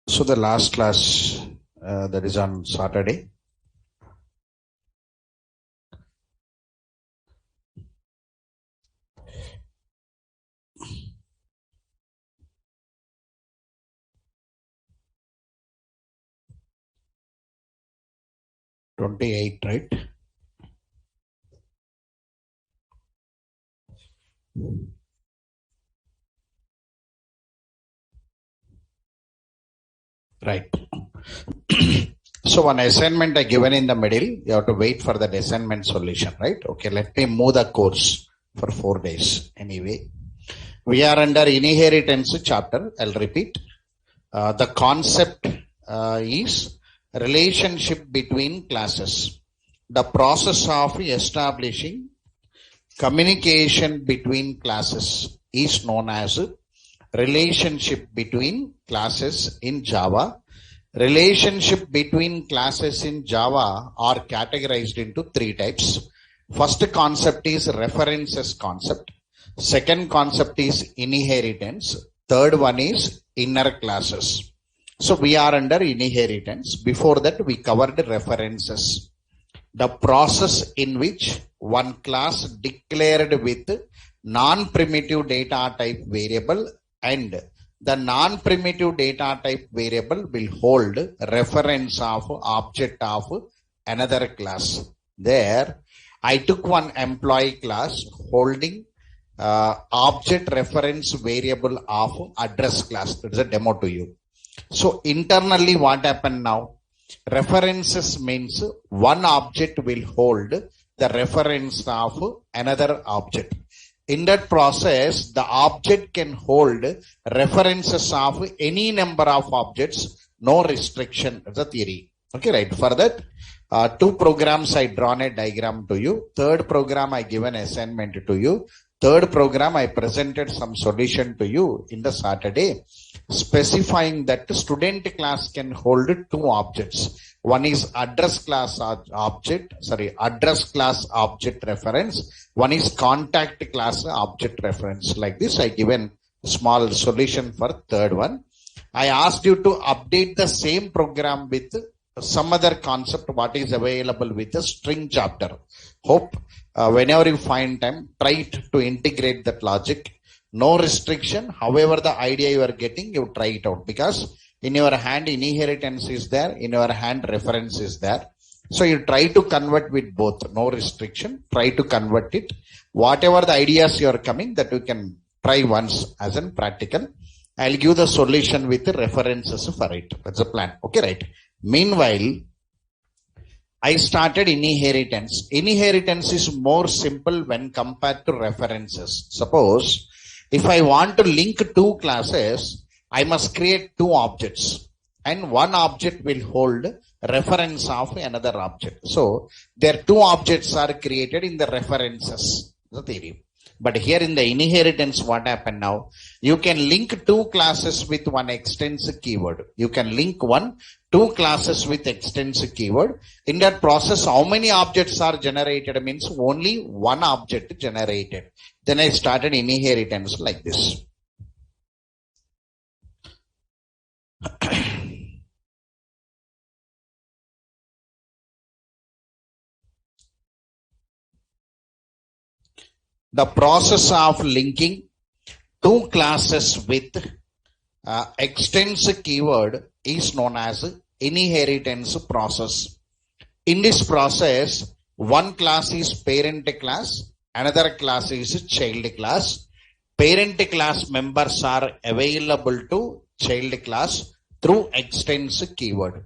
So the last class that is on Saturday. (28), right? Right. So one assignment I given in the middle, you have to wait for that assignment solution, right? Okay, let me move the course for 4 days. Anyway, we are under inheritance chapter. I'll repeat. The concept is relationship between classes. The process of establishing communication between classes is known as relationship between classes in Java. Relationship between classes in Java are categorized into 3 types. First concept is references concept. Second concept is inheritance. Third one is inner classes. So we are under inheritance. Before that we covered references. The process in which one class declared with non-primitive data type variable and the non-primitive data type variable will hold reference of object of another class. There I took one employee class holding object reference variable of address class. That's a demo to you. So internally what happened now? References means one object will hold the reference of another object. In that process, the object can hold references of any number of objects, no restriction. That's the theory. Okay, right. For that, 2 programs I drawn a diagram to you. Third program I given assignment to you. Third program I presented some solution to you in the Saturday, specifying that the student class can hold 2 objects. One is address class object reference. One is contact class object reference. Like this, I given small solution for third one. I asked you to update the same program with some other concept what is available with the string chapter. Hope whenever you find time, try to integrate that logic. No restriction. However, the idea you are getting, you try it out, because in your hand inheritance is there, in your hand reference is there. So you try to convert with both. No restriction. Try to convert it. Whatever the ideas you are coming, that you can try once as in practical. I'll give the solution with the references for it. That's the plan. Okay, right. Meanwhile, I started inheritance. Inheritance is more simple when compared to references. Suppose if I want to link 2 classes, I must create 2 objects and one object will hold reference of another object. So their 2 objects are created in the references, the theory. But here in the inheritance, what happened now? You can link 2 classes with one extensive keyword. You can link 2 classes with extensive keyword. In that process, how many objects are generated means only one object generated. Then I started inheritance like this. The process of linking 2 classes with extensive keyword is known as inheritance process. In this process, one class is parent class, another class is child class. Parent class members are available to child class through extensive keyword.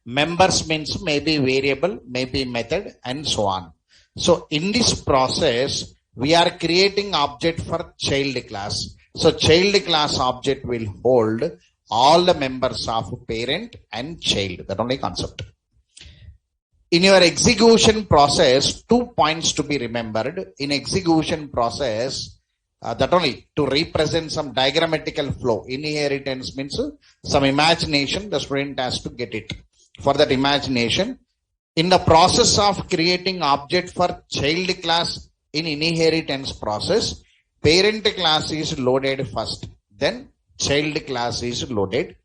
Members means maybe variable, maybe method, and so on. So in this process, we are creating object for child class. So child class object will hold all the members of parent and child. That only concept. In your execution process, 2 points to be remembered. In execution process, that only to represent some diagrammatical flow. Inheritance means some imagination, the student has to get it. For that imagination, in the process of creating object for child class in inheritance process, parent class is loaded first, then child class is loaded.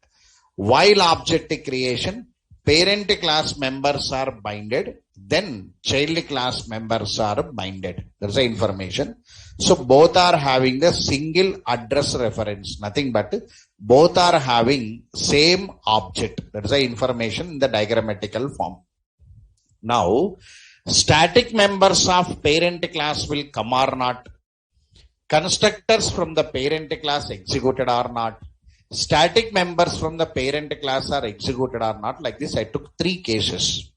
While object creation, parent class members are binded, then child class members are binded. That's the information. So both are having the single address reference, nothing but both are having same object. That's the information in the diagrammatical form. Now, static members of parent class will come or not. Constructors from the parent class executed or not. Static members from the parent class are executed or not. Like this, I took 3 cases.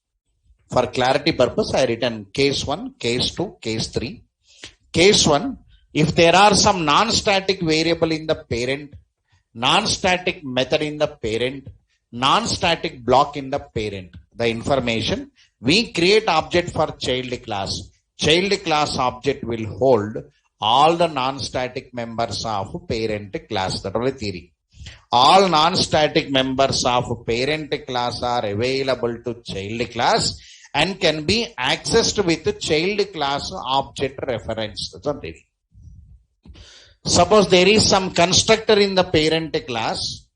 For clarity purpose, I written case 1, case 2, case 3. Case 1, if there are some non-static variable in the parent, non-static method in the parent, non-static block in the parent, the information, we create object for child class. Child class object will hold all the non-static members of parent class. That is the theory. All non-static members of parent class are available to child class and can be accessed with child class object reference. That's the theory. Suppose there is some constructor in the parent class,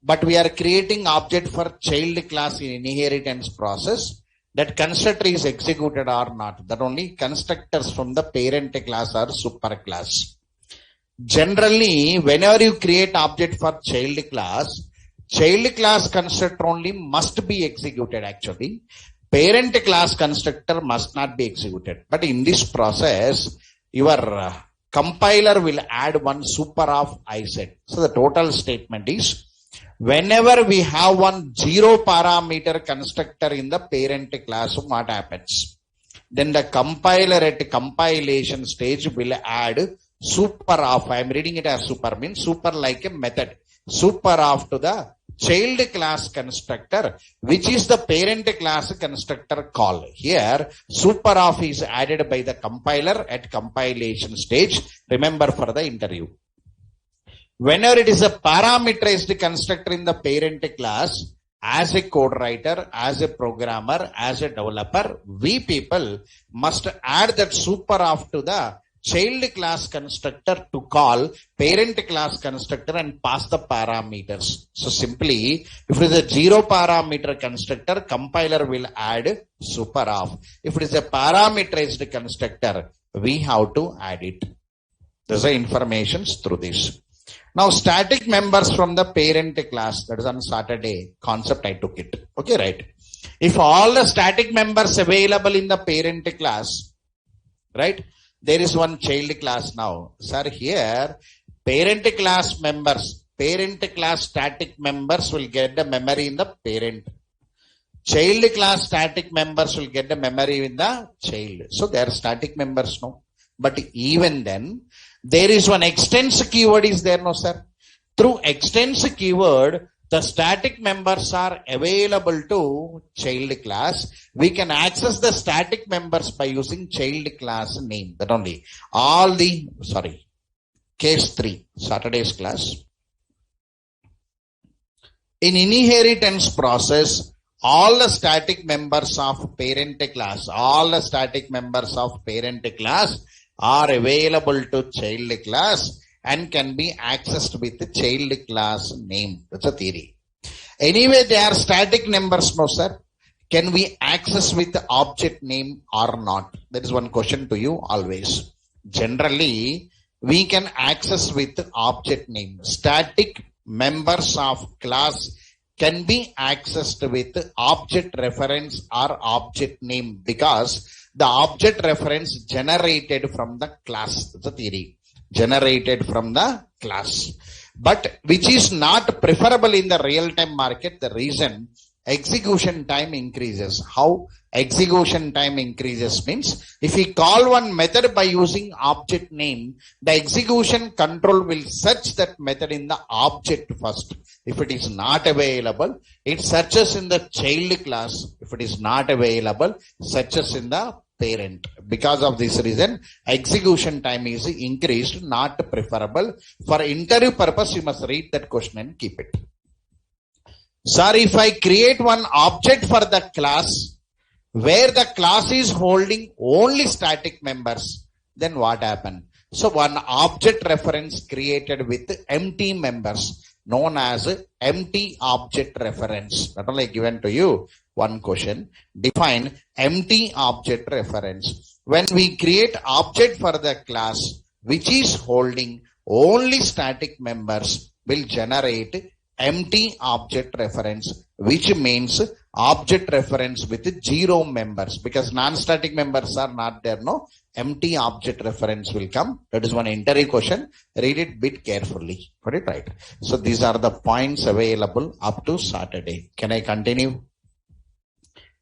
but we are creating object for child class in inheritance process. That constructor is executed or not. That only constructors from the parent class are superclass. Generally, whenever you create object for child class constructor only must be executed actually. Parent class constructor must not be executed. But in this process, your compiler will add one super of iset. So the total statement is, whenever we have one 0 parameter constructor in the parent class, what happens? Then the compiler at compilation stage will add super of, I am reading it as super, means super like a method, super of to the child class constructor, which is the parent class constructor call. Here, super of is added by the compiler at compilation stage. Remember for the interview. Whenever it is a parameterized constructor in the parent class, as a code writer, as a programmer, as a developer, we people must add that super of to the child class constructor to call parent class constructor and pass the parameters. So simply, if it is a 0 parameter constructor, compiler will add super of. If it is a parameterized constructor, we have to add it. There's the information through this. Now, static members from the parent class, that is on Saturday concept, I took it. Okay, right. If all the static members available in the parent class, right, there is one child class now. Sir, here, parent class members, parent class static members will get the memory in the parent. Child class static members will get the memory in the child. So, they are static members now. But even then, there is one extends keyword is there, no sir. Through extends keyword, the static members are available to child class. We can access the static members by using child class name. That only. All the, case 3, Saturday's class. In inheritance process, all the static members of parent class, are available to child class and can be accessed with the child class name. That's a theory. Anyway, they are static members, no sir. Can we access with the object name or not? That is one question to you always. Generally, we can access with the object name. Static members of class can be accessed with object reference or object name because the object reference generated from the class. That's a theory. Generated from the class. But which is not preferable in the real-time market. The reason, execution time increases. How execution time increases means, if we call one method by using object name, the execution control will search that method in the object first. If it is not available, it searches in the child class. If it is not available, searches in the parent. Because of this reason, execution time is increased, not preferable. For interview purpose, you must read that question and keep it. Sir, if I create one object for the class, where the class is holding only static members, then what happened? So one object reference created with empty members. known as empty object reference. Not only given to you one question. Define empty object reference. When we create object for the class which is holding only static members, will generate empty object reference, which means object reference with 0 members, because non-static members are not there. No, empty object reference will come. That is one interview question. Read it bit carefully. Got it right? So these are the points available up to Saturday. Can I continue?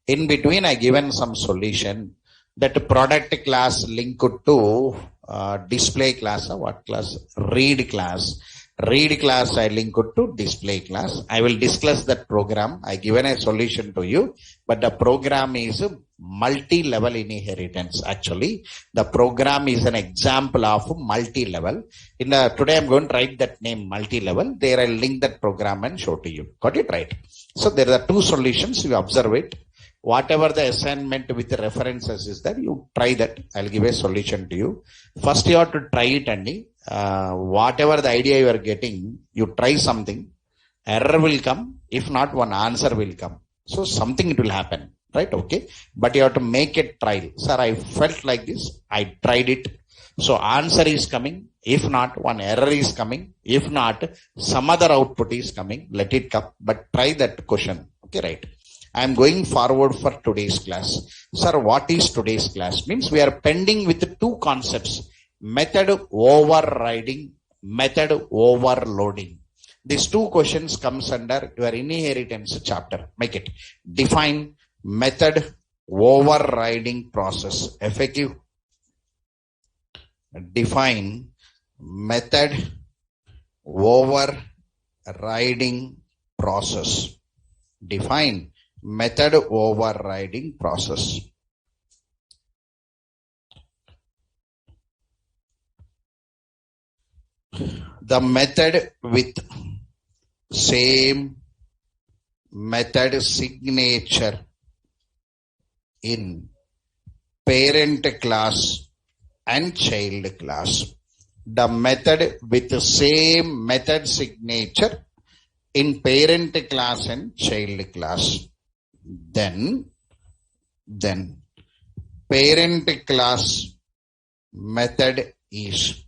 In between, I given some solution that product class linked to display class. What class? Read class. Read class I link it to display class. I will discuss that program. I given a solution to you, but the program is multi-level inheritance. Actually, the program is an example of multi-level. Today I'm going to write that name multi-level. There I'll link that program and show to you. Got it right? So there are 2 solutions. You observe it. Whatever the assignment with the references is that, you try that. I'll give a solution to you. First you have to try it, and whatever the idea you are getting, you try something. Error will come. If not, one answer will come. So something it will happen, right? Okay. But you have to make a trial. Sir, I felt like this. I tried it. So answer is coming. If not, one error is coming. If not, some other output is coming. Let it come. But try that question. Okay, right? I am going forward for today's class. Sir, what is today's class? Means we are pending with 2 concepts. Method overriding, method overloading. These 2 questions comes under your inheritance chapter. Make it. Define method overriding process. FAQ. Define method overriding process. Define method overriding process. The method with same method signature in parent class and child class. The method with the same method signature in parent class and child class. Then parent class method is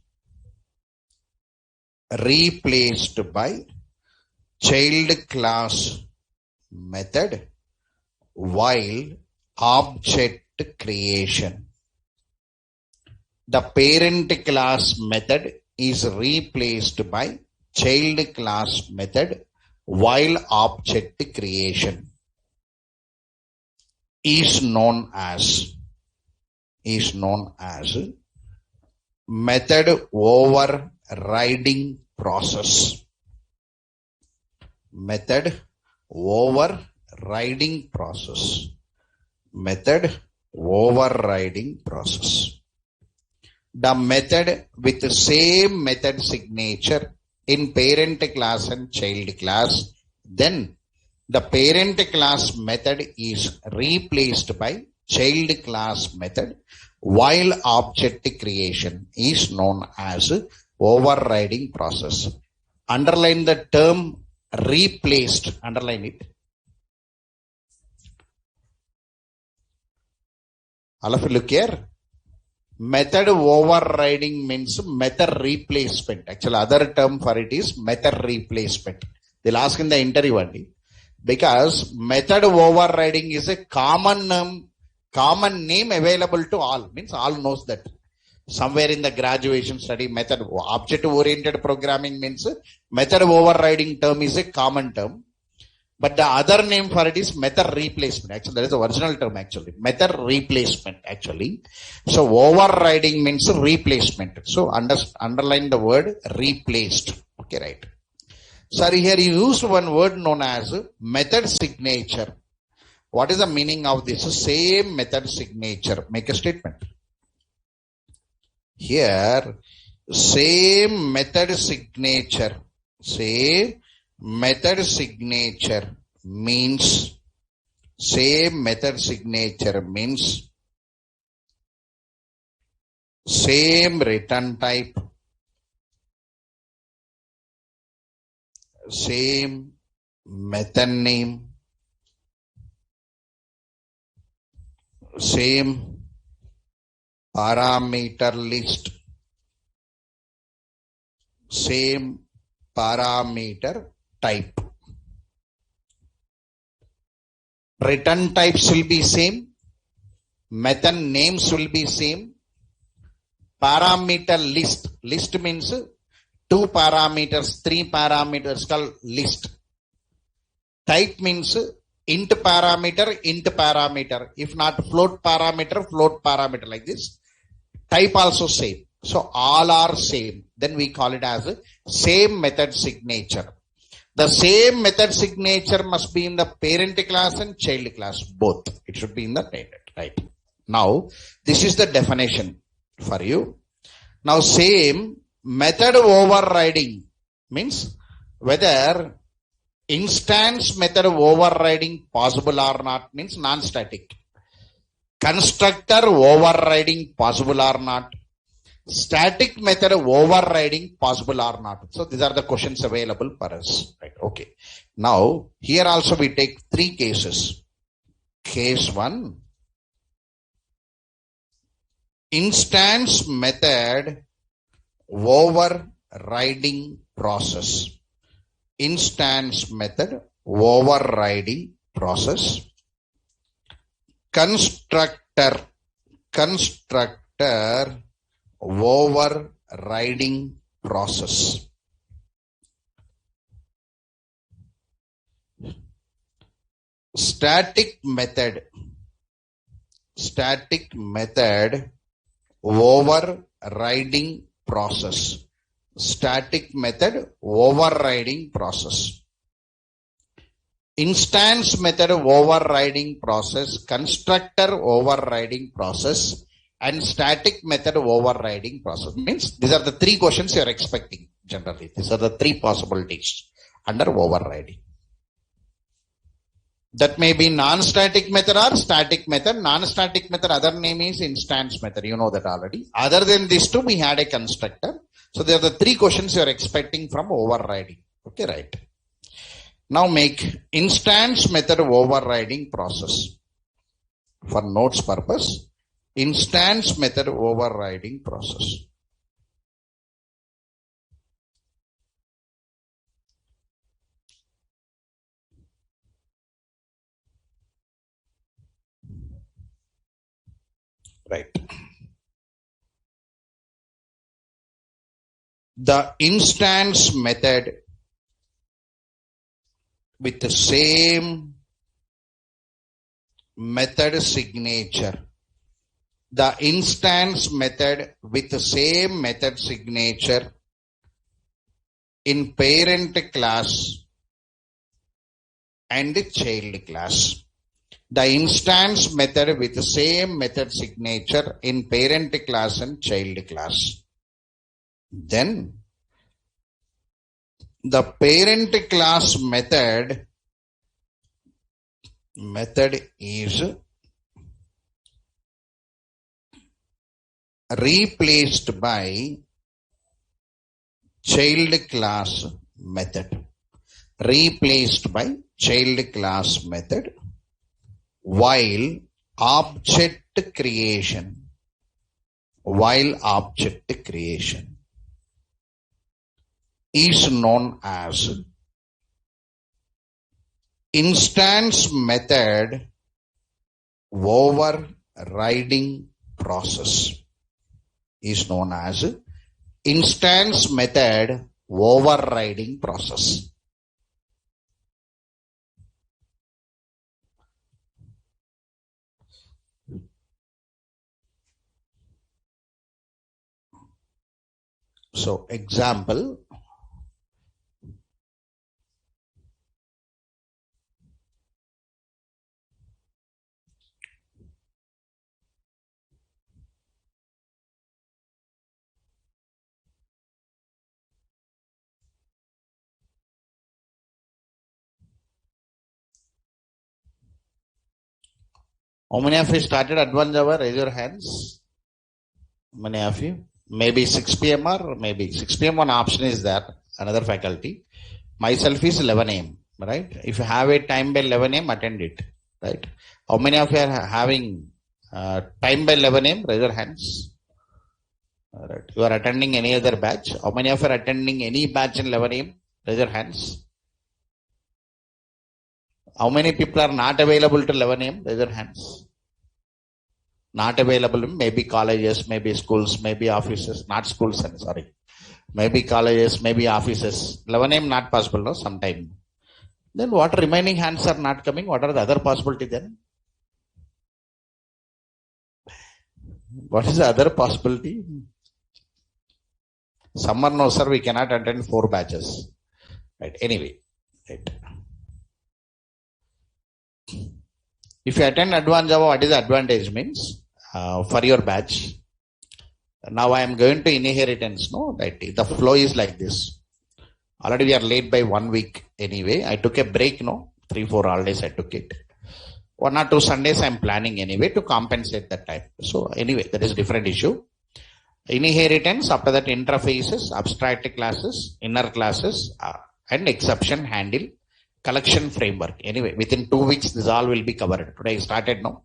replaced by child class method while object creation. The parent class method is replaced by child class method while object creation is known as method overriding process. Method overriding process. Method overriding process. The method with the same method signature in parent class and child class, then the parent class method is replaced by child class method while object creation is known as overriding process. Underline the term replaced. Underline it. All of you look here. Method overriding means method replacement. Actually, other term for it is method replacement. They'll ask in the interview only. Because method overriding is a common name available to all. Means all knows that. Somewhere in the graduation study, method object oriented programming means method overriding term is a common term. But the other name for it is method replacement. Actually, that is the original term actually. Method replacement actually. So overriding means replacement. So underline the word replaced. Okay, right. Sorry, here you used one word known as method signature. What is the meaning of this? Same method signature. Make a statement. Here, same method signature. Same method signature means same return type, same method name, same parameter list, same parameter type. Return types will be same, method names will be same, parameter list means 2 parameters, 3 parameters called list. Type means int parameter, if not float parameter like this. Type also same. So all are same. Then we call it as same method signature. The same method signature must be in the parent class and child class, both. It should be in the parent, right? Now, this is the definition for you. Now, same method overriding means whether instance method overriding possible or not means non-static. Constructor overriding possible or not. Static method overriding possible or not. So these are the questions available for us. Right? Okay. Now here also we take 3 cases. Case 1. Instance method overriding process. Instance method overriding process. Constructor overriding process. Static method overriding process. Static method overriding process. Instance method overriding process, constructor overriding process, and static method overriding process. Means these are the 3 questions you are expecting generally. These are the 3 possibilities under overriding. That may be non-static method or static method. Non-static method, other name is instance method. You know that already. Other than these 2, we had a constructor. So there are the 3 questions you are expecting from overriding. Okay, right. Now make instance method overriding process. For notes purpose, instance method overriding process. Right. The instance method with the same method signature. The instance method with the same method signature in parent class and child class. The instance method with the same method signature in parent class and child class. Then the parent class method is replaced by child class method. Replaced by child class method, while object creation is known as instance method overriding process. Is known as instance method overriding process. So example, how many of you started Advanced Java? Raise your hands. How many of you? Maybe 6 p.m. or maybe 6 p.m. one option is there, another faculty. Myself is 11 a.m. Right? If you have a time by 11 a.m., attend it. Right? How many of you are having time by 11 a.m.? Raise your hands. Right. You are attending any other batch? How many of you are attending any batch in 11 a.m.? Raise your hands. How many people are not available to 11 a.m.? Raise your hands. Not available, maybe colleges, maybe schools, maybe offices, not schools, sorry. Maybe colleges, maybe offices. 11 a.m. not possible, no, sometime. Then what remaining hands are not coming? What are the other possibility then? What is the other possibility? Summer, no, sir, we cannot attend 4 batches. Right, anyway. Right. If you attend Advanced Java, what is the advantage means for your batch? Now I am going to inheritance, no? Right. The flow is like this. Already we are late by 1 week anyway. I took a break, no? 3-4 holidays I took it. 1 or 2 Sundays I am planning anyway to compensate that time. So anyway, that is a different issue. Inheritance, after that interfaces, abstract classes, inner classes, and exception handle, collection framework. Anyway, within 2 weeks, this all will be covered. Today I started now.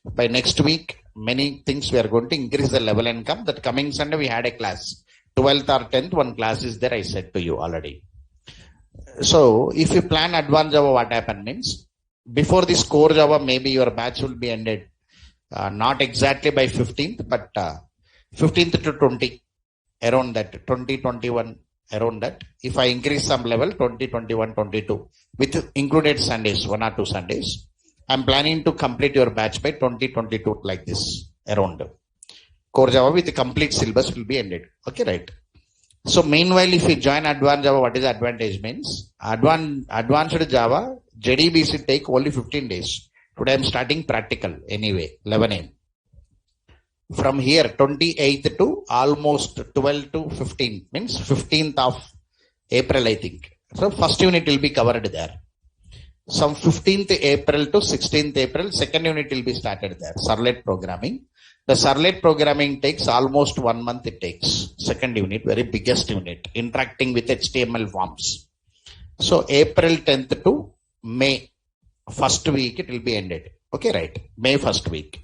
By next week, many things we are going to increase the level and come. That coming Sunday, we had a class. 12th or 10th, one class is there, I said to you already. So, if you plan Advanced Java, what happens means, before this core Java, maybe your batch will be ended, not exactly by 15th, but 15th to 20, around that, 20, 21, around that. If I increase some level, 20, 21, 22, with included Sundays, 1 or 2 Sundays, I'm planning to complete your batch by 2022 like this, around. Core Java with the complete syllabus will be ended. Okay, right. So meanwhile, if you join Advanced Java, what is the advantage means? Advanced Java, JDBC take only 15 days. Today I'm starting practical anyway, 11 a.m. From here, 28th to almost 12 to 15, means 15th of April, I think. So first unit will be covered there. Some 15th April to 16th April, second unit will be started there, Servlet programming. The Servlet programming takes almost 1 month it takes. Second unit, very biggest unit, interacting with HTML forms. So April 10th to May, first week it will be ended. Okay, right. May first week.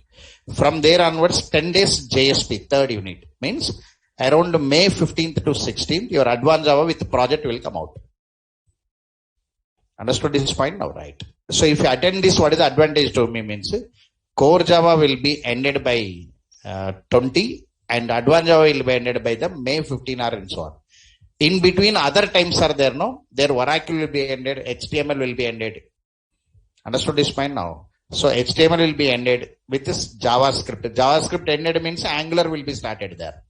From there onwards, 10 days JSP, third unit. Means around May 15th to 16th, your Advanced Java with project will come out. Understood this point now, right? So if you attend this, what is the advantage to me means? Core Java will be ended by 20 and Advanced Java will be ended by the May 15 or and so on. In between, other times are there, no? Their Oracle will be ended, HTML will be ended. Understood this point now? So HTML will be ended with this JavaScript. JavaScript ended means Angular will be started there.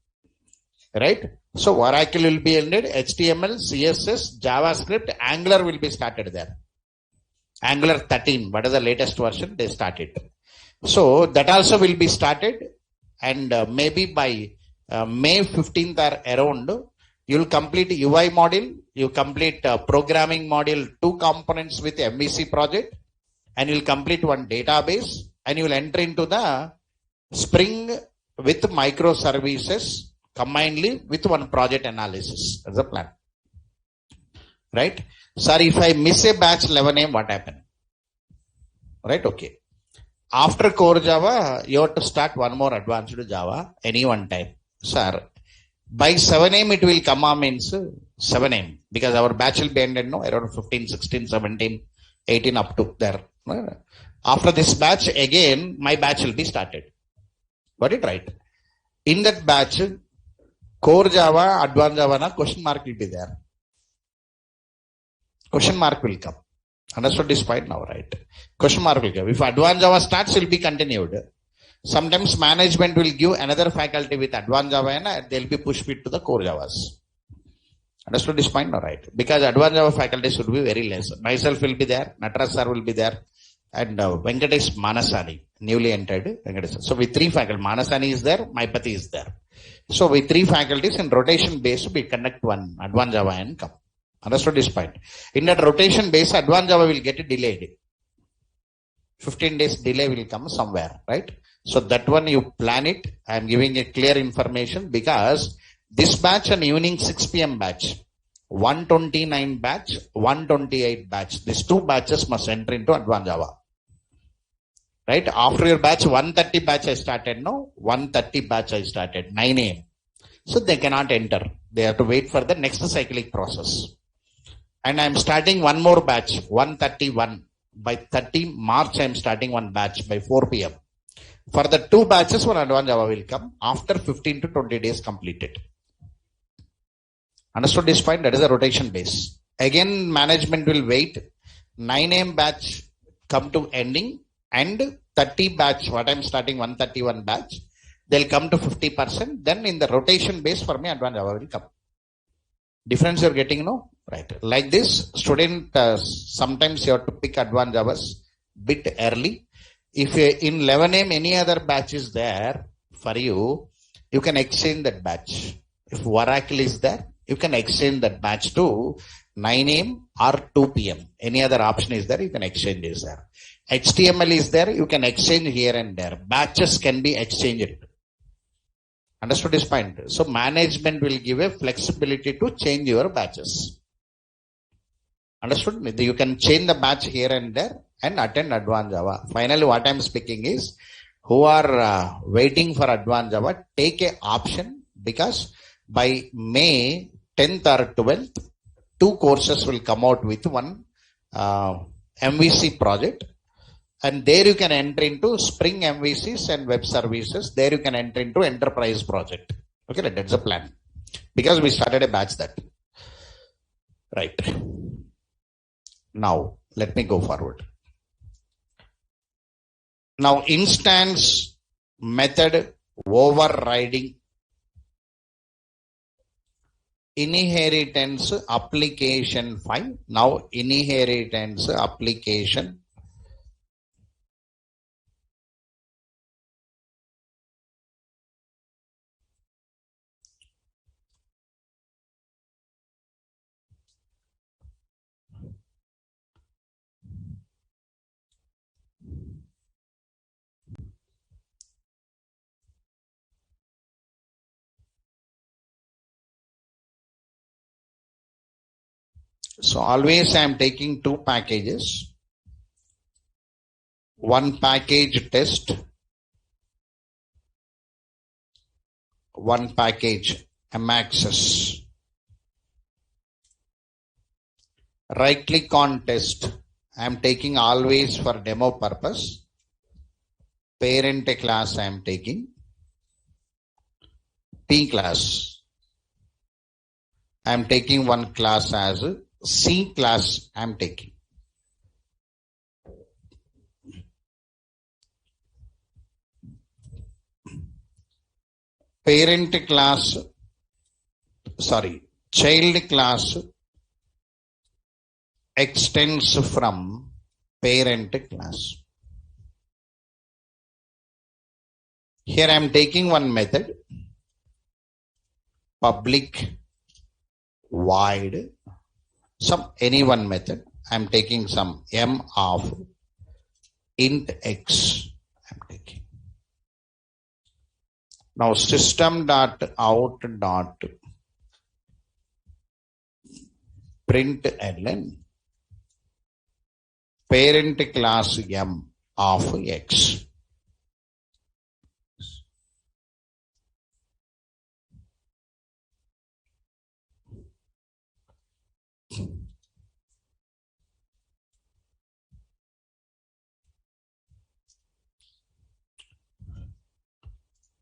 Right? So Oracle will be ended, HTML, CSS, JavaScript, Angular will be started there. Angular 13, what is the latest version? They started. So that also will be started, and maybe by May 15th or around, you will complete UI module, you complete programming module, 2 components with MVC project, and you will complete 1 database, and you will enter into the Spring with microservices combinedly with 1 project analysis. That's the plan. Right? Sorry, if I miss a batch 11 a.m., what happened? Right? Okay. After core Java, you have to start 1 more advanced Java any one time. Sir, by 7 a.m. it will come on means 7 a.m. because our batch will be ended no around 15, 16, 17, 18 up to there. After this batch, again, my batch will be started. Got it right? In that batch, core Java, advanced Java, na question mark will be there. Question mark will come. Understood this point now, right? Question mark will come. If advanced Java starts, it will be continued. Sometimes management will give another faculty with advanced Java and they'll be pushed it to the core Javas. Understood this point now, right? Because advanced Java faculty should be very less. Myself will be there, Nataraj sir will be there, and Venkatesh Manasani, newly entered Venkatesh. So with 3 faculty, Manasani is there, Maipati is there. So with 3 faculties in rotation base, we conduct 1 advanced Java and come. Understood this point? In that rotation base, advanced Java will get delayed. 15 days delay will come somewhere, right? So that one you plan it. I am giving a clear information because this batch an evening 6 p.m. batch. 129 batch, 128 batch. These two batches must enter into Advanced Java. Right? After your batch, 130 batch I started now. 130 batch I started, 9 a.m. So they cannot enter. They have to wait for the next cyclic process. And I'm starting one more batch, 131. By 30 March, I'm starting one batch by 4 p.m. For the two batches, one Advanced Java will come after 15 to 20 days completed. Understood this point? That is a rotation base. Again, management will wait. 9 a.m. batch come to ending and 30 batch, what I'm starting 131 batch, they'll come to 50%. Then in the rotation base for me, Advanced Java will come. Difference you're getting, no? Right. Like this, student, sometimes you have to pick Advanced Javas bit early. If in 11 a.m. any other batch is there for you, you can exchange that batch. If Oracle is there, you can exchange that batch to 9 a.m. or 2 p.m. Any other option is there, you can exchange this there. HTML is there, you can exchange here and there. Batches can be exchanged. Understood this point? So management will give a flexibility to change your batches. Understood? You can change the batch here and there and attend Advanced Java. Finally, what I'm speaking is, who are waiting for Advanced Java, take a option, because by May 10th or 12th, 2 courses will come out with one MVC project. And there you can enter into Spring MVCs and web services. There you can enter into enterprise project. Okay, that's the plan. Because we started a batch that. Right. Now, let me go forward. Now, instance method overriding inheritance application 5. Now, inheritance application . So always I am taking 2 packages. One package test, one package Amaxus. Right click on test. I am taking always for demo purpose. Parent class I am taking. P class. I am taking one class as C class I am taking. Parent class, child class extends from parent class. Here I am taking one method, public void, any one method. I am taking some m of int x. I am taking. Now system.out.println parent class m of x.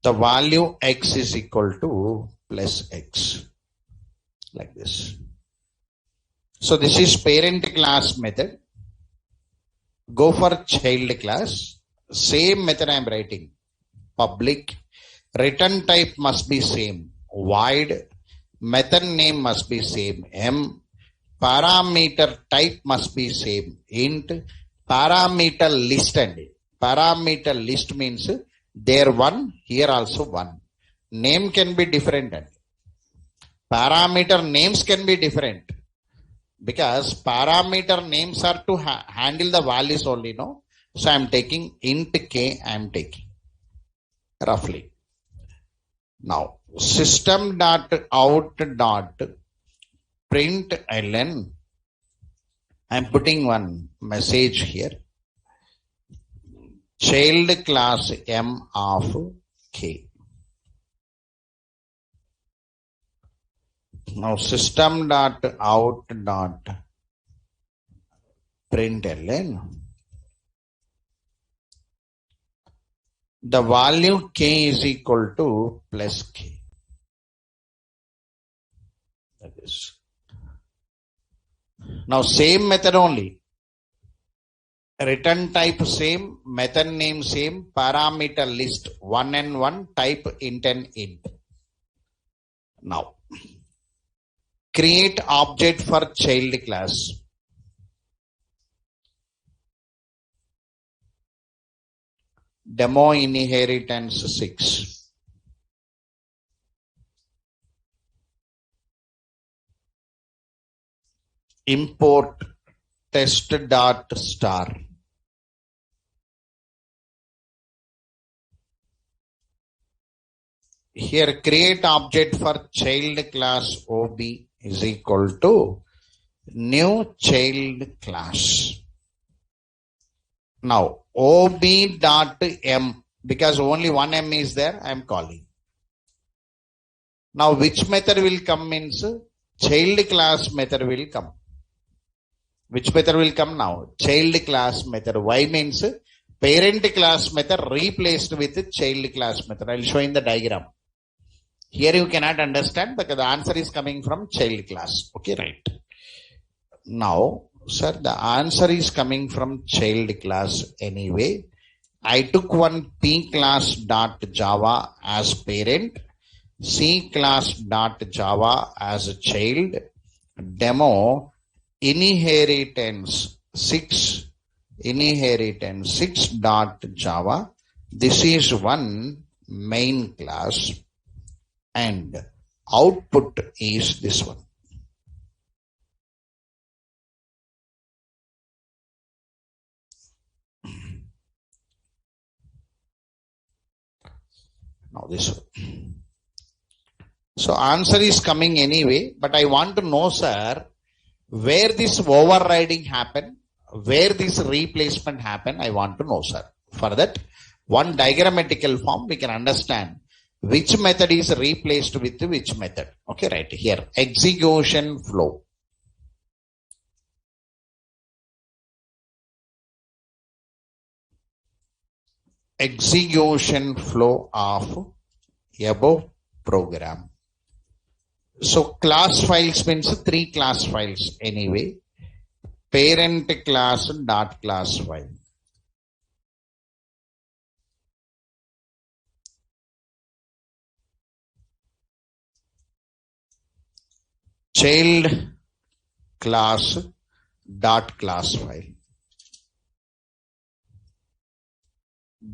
The value x is equal to plus x, like this. So this is parent class method. Go for child class. Same method I am writing. Public. Return type must be same. Void. Method name must be same. M. Parameter type must be same. Int. Parameter list and parameter list means there one, here also one. Name can be different. Parameter names can be different. Because parameter names are to handle the values only, no? So I am taking int k, I am taking roughly. Now system.out.println print ln. I'm putting one message here. Child class m of k. Now system dot out dot println. The value k is equal to plus k. That is. Now same method only. Return type same, method name same, parameter list 1 and 1, type int and int. Now create object for child class. Demo inheritance 6. Import test dot star. Here create object for child class OB is equal to new child class. Now OB dot m, because only one m is there, I am calling. Now which method will come means child class method will come. Which method will come now? Child class method. Why means parent class method replaced with child class method. I will show in the diagram. Here you cannot understand because the answer is coming from child class. Okay, right. Now, sir, the answer is coming from child class anyway. I took one P class dot Java as parent, C class dot Java as a child, demo inheritance 6 dot Java. This is one main class and output is this one. Now this one. So answer is coming anyway, but I want to know, sir, where this overriding happen, where this replacement happen, I want to know, sir. For that, one diagrammatical form we can understand which method is replaced with which method. Okay, right here, execution flow. Execution flow of above program. So class files means 3 class files anyway. Parent class dot class file. Child class dot class file.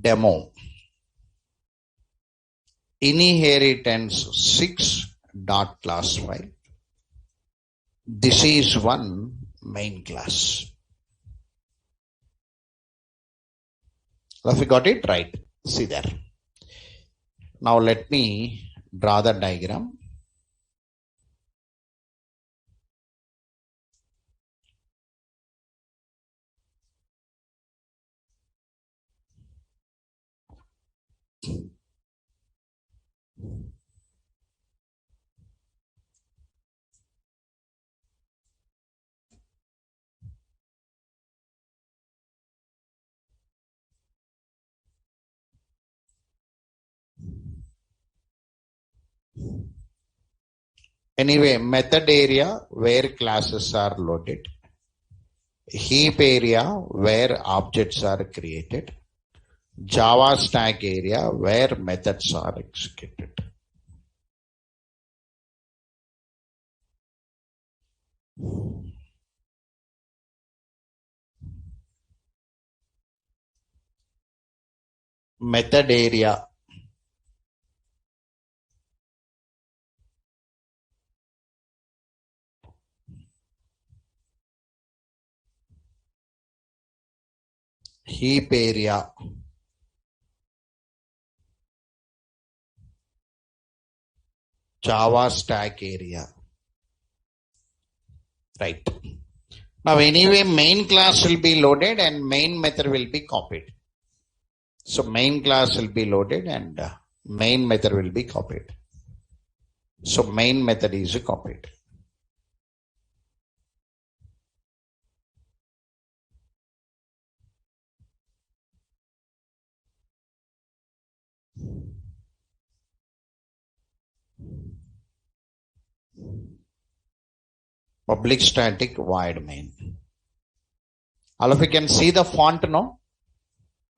Demo inheritance 6 dot class file. This is one main class. Have you got it right? See there. Now let me draw the diagram. Anyway, method area where classes are loaded, heap area where objects are created, Java stack area where methods are executed. Method area. Heap area. Java stack area. Right. Now anyway, main class will be loaded and main method will be copied. So main class will be loaded and main method will be copied. So main method is copied. Public static void main. All of you can see the font now?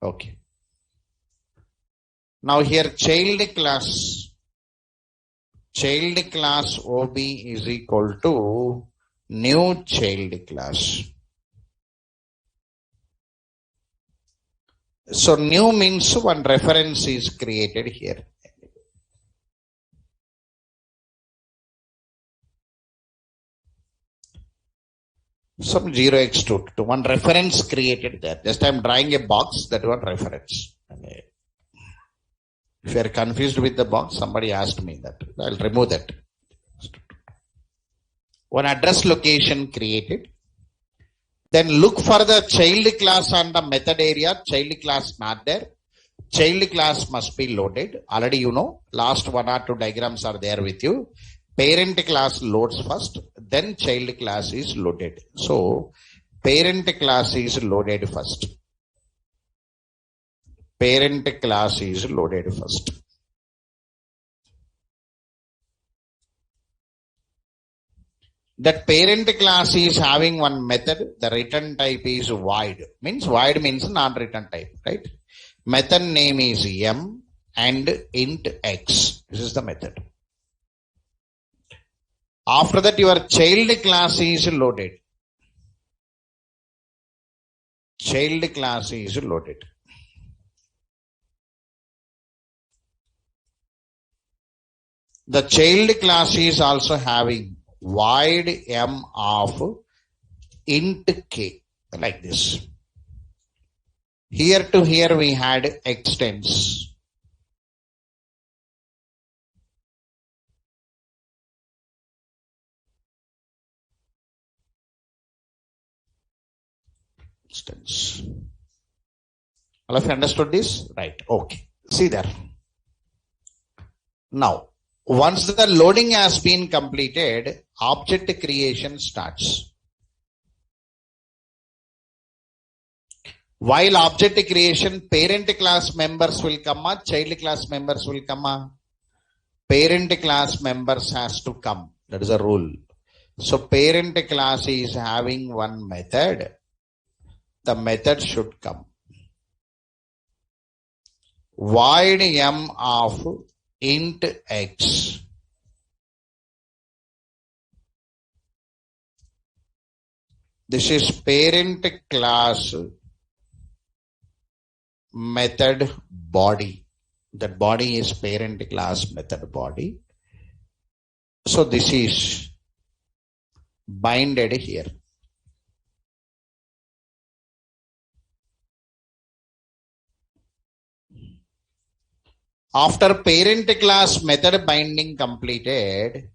Okay. Now here child class OB is equal to new child class. So new means one reference is created here. Some 0x2 to one reference created there. Just I am drawing a box, that one reference. If you are confused with the box, somebody asked me that. I'll remove that. One address location created. Then look for the child class on the method area. Child class not there. Child class must be loaded. Already you know, last 1 or 2 diagrams are there with you. Parent class loads first, then child class is loaded. So parent class is loaded first. Parent class is loaded first. That parent class is having one method. The return type is void. Void means non-return type, right? Method name is m and int x. This is the method. After that, your child class is loaded. Child class is loaded. The child class is also having void m of int k, like this. Here to here we had extends. All of you understood this? Right. Okay. See there. Now, once the loading has been completed, object creation starts. While object creation, parent class members will come, child class members will come. Parent class members has to come. That is a rule. So parent class is having one method. The method should come. Void m of int x. This is parent class method body. That body is parent class method body. So this is binded here. After parent class method binding completed,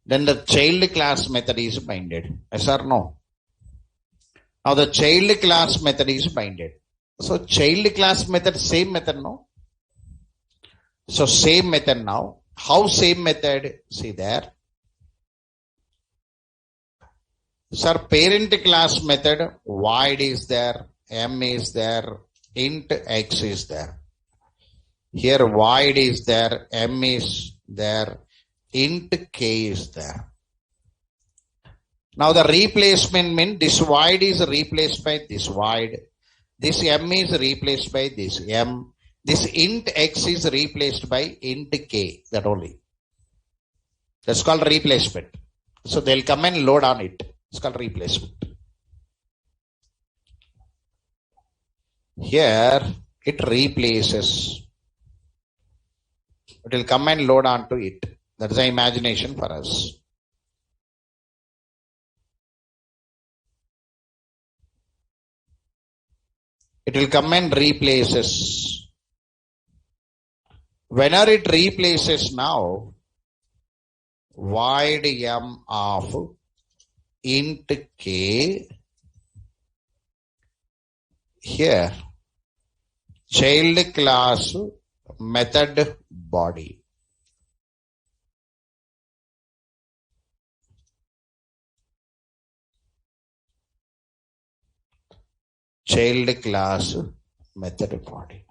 then the child class method is binded. Yes or no? Now the child class method is binded. So child class method, same method no? So same method now. How same method? See there. Sir, parent class method, void is there, m is there, int x is there. Here void is there, m is there, int k is there. Now the replacement means this void is replaced by this void. This m is replaced by this m. This int x is replaced by int k. That only. That's called replacement. So they'll come and load on it. It's called replacement. Here it replaces. It will come and load onto it. That is the imagination for us. It will come and replaces. Whenever it replaces now, void m of int k. Here, child class method body. Child class method body.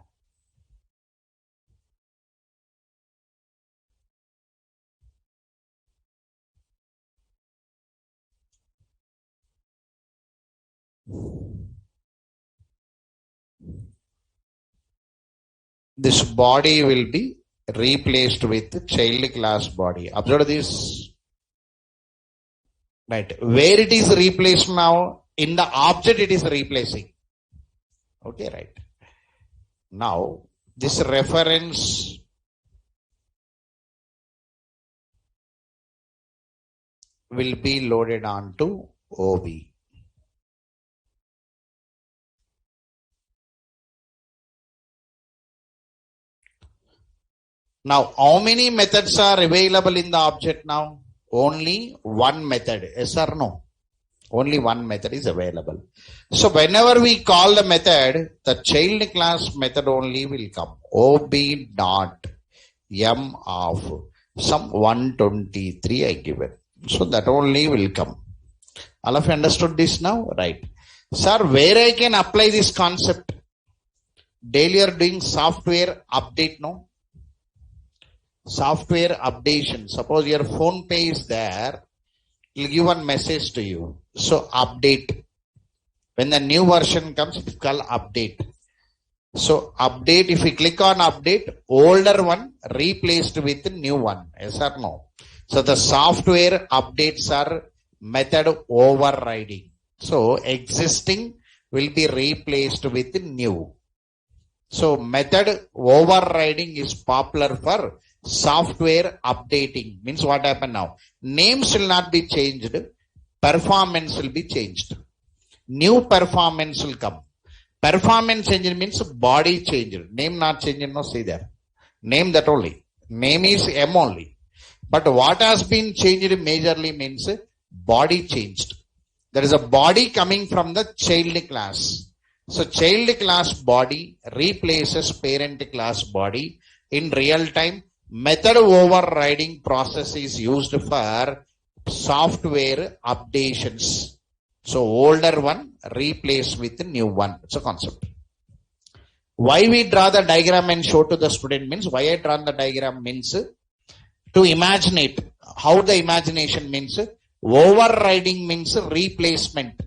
This body will be replaced with child class body. Observe this. Right. Where it is replaced now? In the object it is replacing. Okay, right. Now, this reference will be loaded onto OB. Now, how many methods are available in the object now? Only one method. Yes or no? Only one method is available. So whenever we call the method, the child class method only will come. OB dot M of some 123 I given. So that only will come. All of you understood this now? Right. Sir, where I can apply this concept? Daily you are doing software update, no? Software updation. Suppose your phone pay is there, it will give one message to you. So update. When the new version comes, it's called update. So update, if you click on update, older one replaced with the new one. Yes or no? So the software updates are method overriding. So existing will be replaced with new. So method overriding is popular for software updating. Means what happened now? Names will not be changed. Performance will be changed. New performance will come. Performance change means body change. Name not changed. No, see there. Name that only. Name is M only. But what has been changed majorly means body changed. There is a body coming from the child class. So child class body replaces parent class body. In real time, method overriding process is used for software updations. So older one replaced with the new one. It's a concept. Why we draw the diagram and show to the student means, why I draw the diagram means to imagine it. How the imagination means overriding means replacement.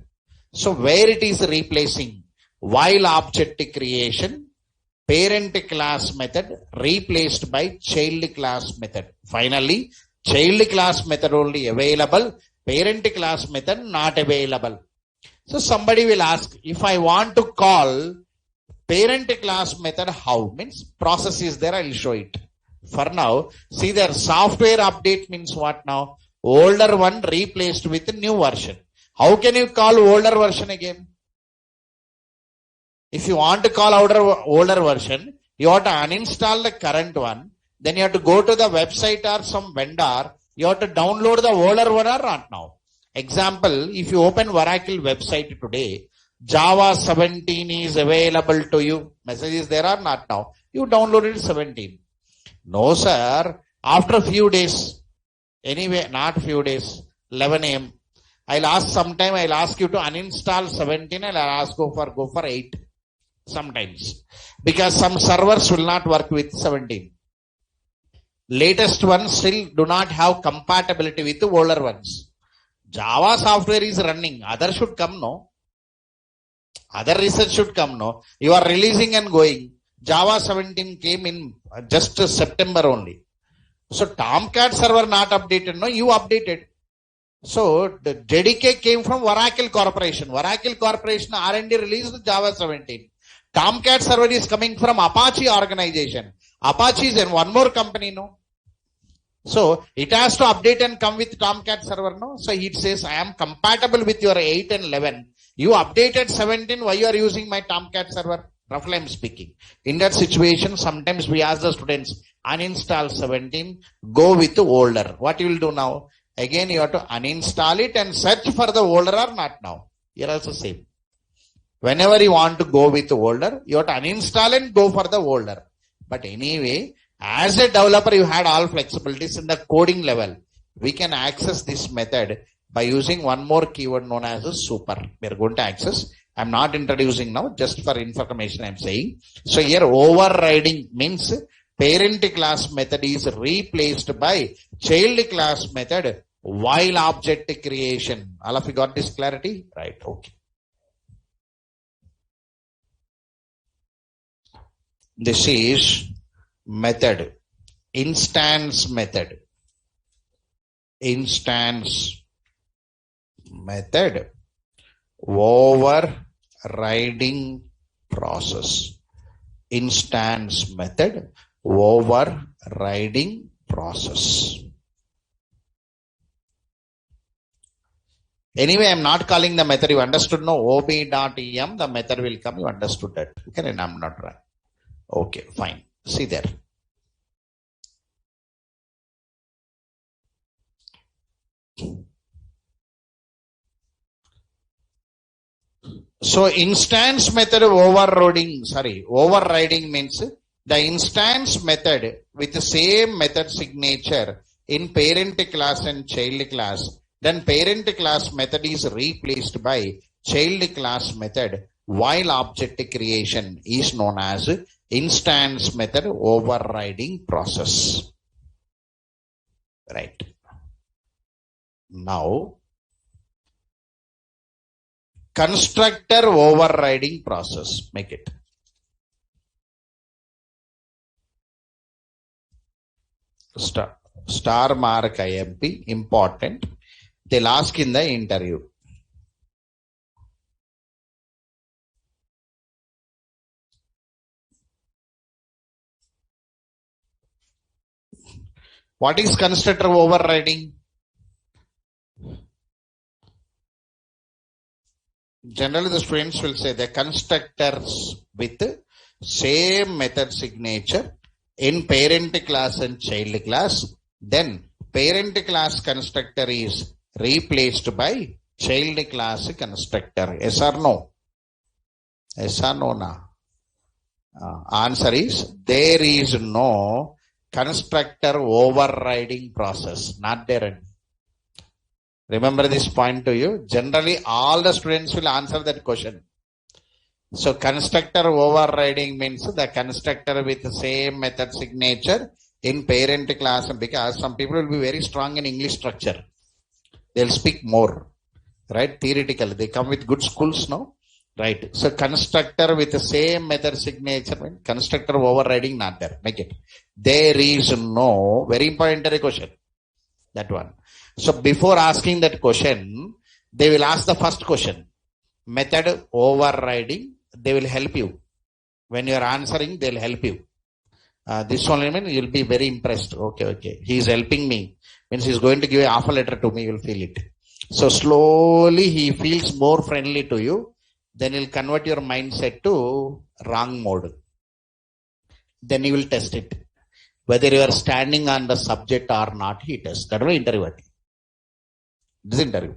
So where it is replacing? While object creation, parent class method replaced by child class method. Finally, child class method only available, parent class method not available. So somebody will ask, if I want to call parent class method, how? Means process is there, I will show it. For now, see there, software update means what now? Older one replaced with a new version. How can you call older version again? If you want to call older version, you have to uninstall the current one. Then you have to go to the website or some vendor. You have to download the older one or not now. Example, if you open Oracle website today, Java 17 is available to you. Message is there or not now? You downloaded 17. No sir, after a few days, anyway, not few days, 11 a.m. I'll ask you to uninstall 17 and I'll ask go for 8. Sometimes. Because some servers will not work with 17. Latest ones still do not have compatibility with the older ones. Java software is running. Other should come, no? Other research should come, no? You are releasing and going. Java 17 came in just September only. So Tomcat server not updated, no? You updated. So the JDK came from Oracle Corporation. Oracle Corporation R&D released Java 17. Tomcat server is coming from Apache organization. Apache is in one more company, no? So it has to update and come with Tomcat server, no? So it says, I am compatible with your 8 and 11. You updated 17, why you are using my Tomcat server? Roughly I am speaking. In that situation, sometimes we ask the students, uninstall 17, go with the older. What you will do now? Again, you have to uninstall it and search for the older or not now. Here also same. Whenever you want to go with the older, you have to uninstall and go for the older. But anyway, as a developer, you had all flexibilities in the coding level. We can access this method by using one more keyword known as a super. We are going to access. I'm not introducing now, just for information I'm saying. So here overriding means parent class method is replaced by child class method while object creation. All of you got this clarity? Right, okay. This is method, instance method. Instance method, overriding process. Instance method, overriding process. Anyway, I'm not calling the method. You understood? No, ob.em, the method will come. You understood that. Okay, and I'm not right. Okay, fine. See there. So instance method overriding means the instance method with the same method signature in parent class and child class. Then parent class method is replaced by child class method while object creation is known as instance method overriding process. Right. Now, constructor overriding process. Make it. Star mark IMP, important. They'll ask in the interview. What is constructor overriding? Generally, the students will say the constructors with same method signature in parent class and child class. Then parent class constructor is replaced by child class constructor. Yes or no? Yes or no? Na? Answer is there is no constructor overriding process. Not there. Remember this point to you. Generally, all the students will answer that question. So, constructor overriding means the constructor with the same method signature in parent class, because some people will be very strong in English structure. They'll speak more, right? Theoretically, they come with good schools now, right? So, constructor with the same method signature, constructor overriding not there. Make it. There is no, very important question. That one. So before asking that question, they will ask the first question. Method overriding, they will help you. When you are answering, they will help you. This only means you will be very impressed. Okay. He is helping me. Means he is going to give an offer letter to me, you will feel it. So slowly he feels more friendly to you. Then he will convert your mindset to wrong mode. Then he will test it. Whether you are standing on the subject or not, he tests. That is interview. This interview.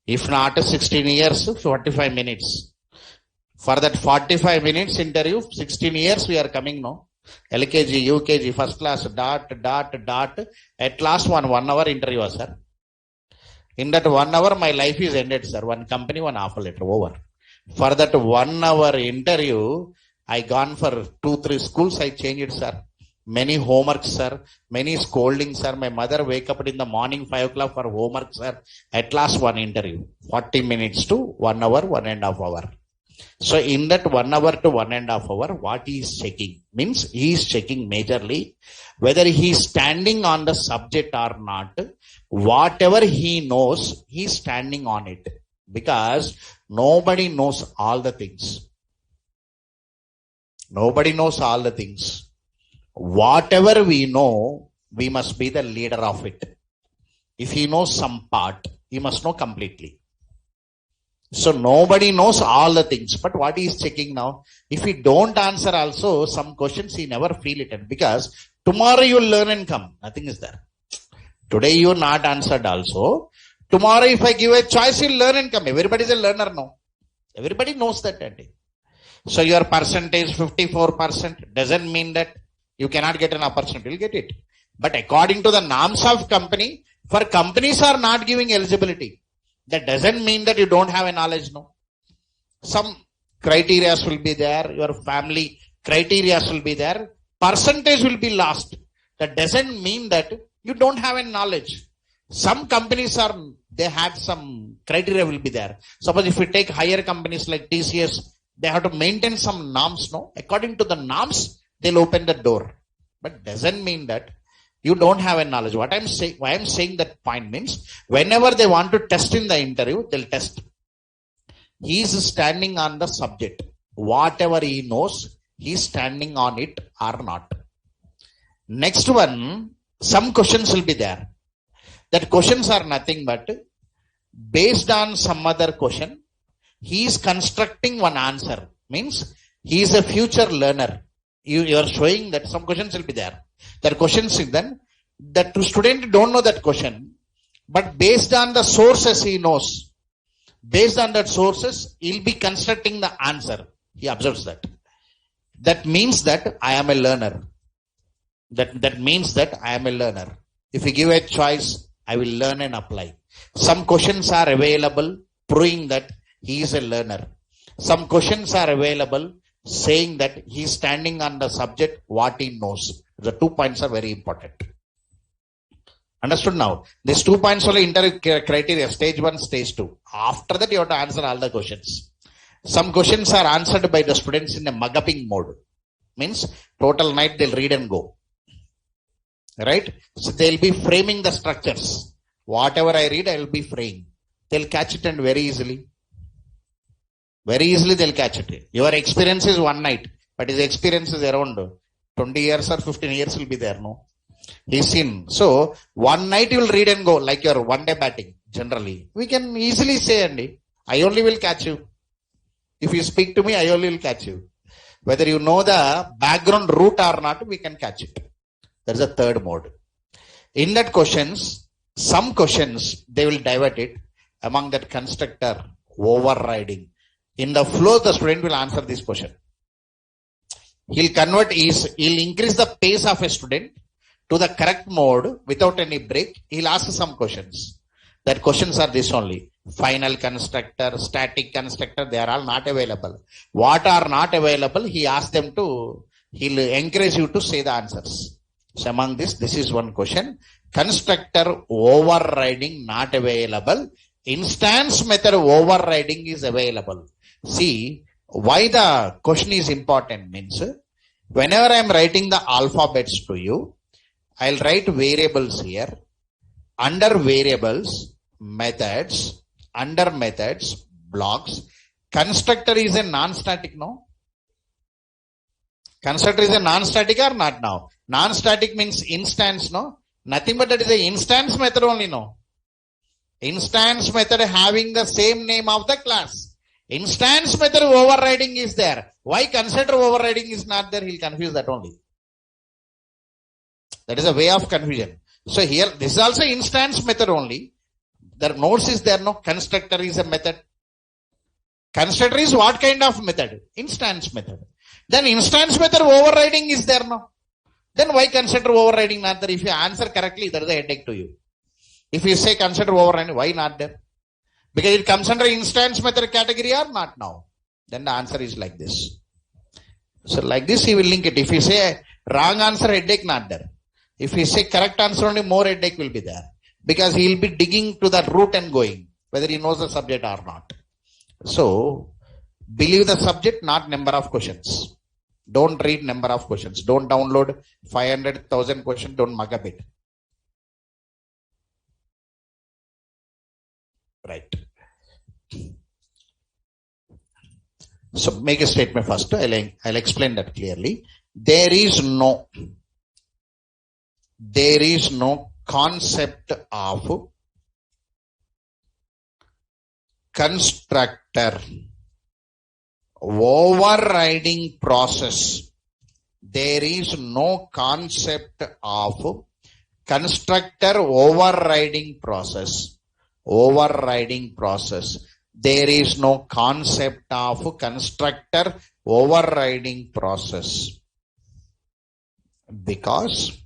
If not 16 years, 45 minutes. For that 45 minutes interview, 16 years we are coming now. LKG, UKG, first class, dot. At last 1 hour interview, sir. In that 1 hour, my life is ended, sir. One company, one offer letter, over. For that 1 hour interview, I gone for 2-3 schools, I changed, sir. Many homeworks, sir. Many scoldings, sir. My mother wake up in the morning 5 o'clock for homework, sir. At last 1 interview. 40 minutes to 1 hour, 1.5 hours. So in that 1 hour to 1.5 hours, what he is checking? Means he is checking majorly whether he is standing on the subject or not. Whatever he knows, he is standing on it. Because nobody knows all the things. Nobody knows all the things. Whatever we know, we must be the leader of it. If he knows some part, he must know completely. So nobody knows all the things. But what he is checking now, if he don't answer also some questions, he never feel it. And because tomorrow you will learn and come. Nothing is there. Today you not answered also. Tomorrow if I give a choice, you'll learn and come. Everybody is a learner now. Everybody knows that. So your percentage 54% doesn't mean that you cannot get an opportunity. You'll get it. But according to the norms of company, for companies are not giving eligibility. That doesn't mean that you don't have a knowledge, no. Some criteria will be there. Your family criteria will be there. Percentage will be lost. That doesn't mean that you don't have a knowledge. Some companies they have some criteria will be there. Suppose if we take higher companies like TCS, they have to maintain some norms, no? According to the norms, they'll open the door. But doesn't mean that you don't have a knowledge. Why I'm saying that point means, whenever they want to test in the interview, they'll test. He is standing on the subject. Whatever he knows, he's standing on it or not. Next one, some questions will be there. That questions are nothing but based on some other question, he is constructing one answer. Means he is a future learner. You are showing that some questions will be there. That questions is then that student don't know that question, but based on the sources he knows, based on that sources, he'll be constructing the answer. He observes that. That means that I am a learner. That means that I am a learner. If you give a choice, I will learn and apply. Some questions are available proving that he is a learner. Some questions are available saying that he is standing on the subject, what he knows. The 2 points are very important. Understood now? These 2 points only interview criteria, stage 1, stage 2. After that, you have to answer all the questions. Some questions are answered by the students in a mug-upping mode. Means total night they'll read and go. Right? So they'll be framing the structures. Whatever I read, I will be framing. They'll catch it and very easily. Very easily they'll catch it. Your experience is one night, but his experience is around 20 years or 15 years will be there, no? He's seen. So, one night you will read and go, like your one day batting, generally. We can easily say, Andy, I only will catch you. If you speak to me, I only will catch you. Whether you know the background route or not, we can catch it. That is the third mode. In that questions, some questions, they will divert it among that constructor, overriding. In the flow, the student will answer this question. He'll increase the pace of a student to the correct mode without any break. He'll ask some questions. That questions are this only. Final constructor, static constructor, they are all not available. What are not available, he'll encourage you to say the answers. So among this is one question. Constructor overriding not available. Instance method overriding is available. See, why the question is important means, whenever I am writing the alphabets to you, I'll write variables here. Under variables, methods. Under methods, blocks. Constructor is a non-static, no? Constructor is a non-static or not now? Non-static means instance, no? Nothing but that is a instance method only, no? Instance method having the same name of the class. Instance method overriding is there. Why constructor overriding is not there? He'll confuse that only. That is a way of confusion. So here, this is also instance method only. The notes is there, no? Constructor is a method. Constructor is what kind of method? Instance method. Then instance method overriding is there, no? Then why constructor overriding not there? If you answer correctly, there is a headache to you. If you say constructor overriding, why not there? Because it comes under instance method category or not now? Then the answer is like this. So like this, he will link it. If you say wrong answer, headache not there. If you say correct answer, only more headache will be there. Because he will be digging to the root and going, whether he knows the subject or not. So, believe the subject, not number of questions. Don't read number of questions. Don't download 500,000 questions. Don't mug up it. Right. So make a statement first. I'll explain that clearly. There is no concept of constructor overriding process. There is no concept of constructor overriding process. Overriding process. There is no concept of constructor overriding process. Because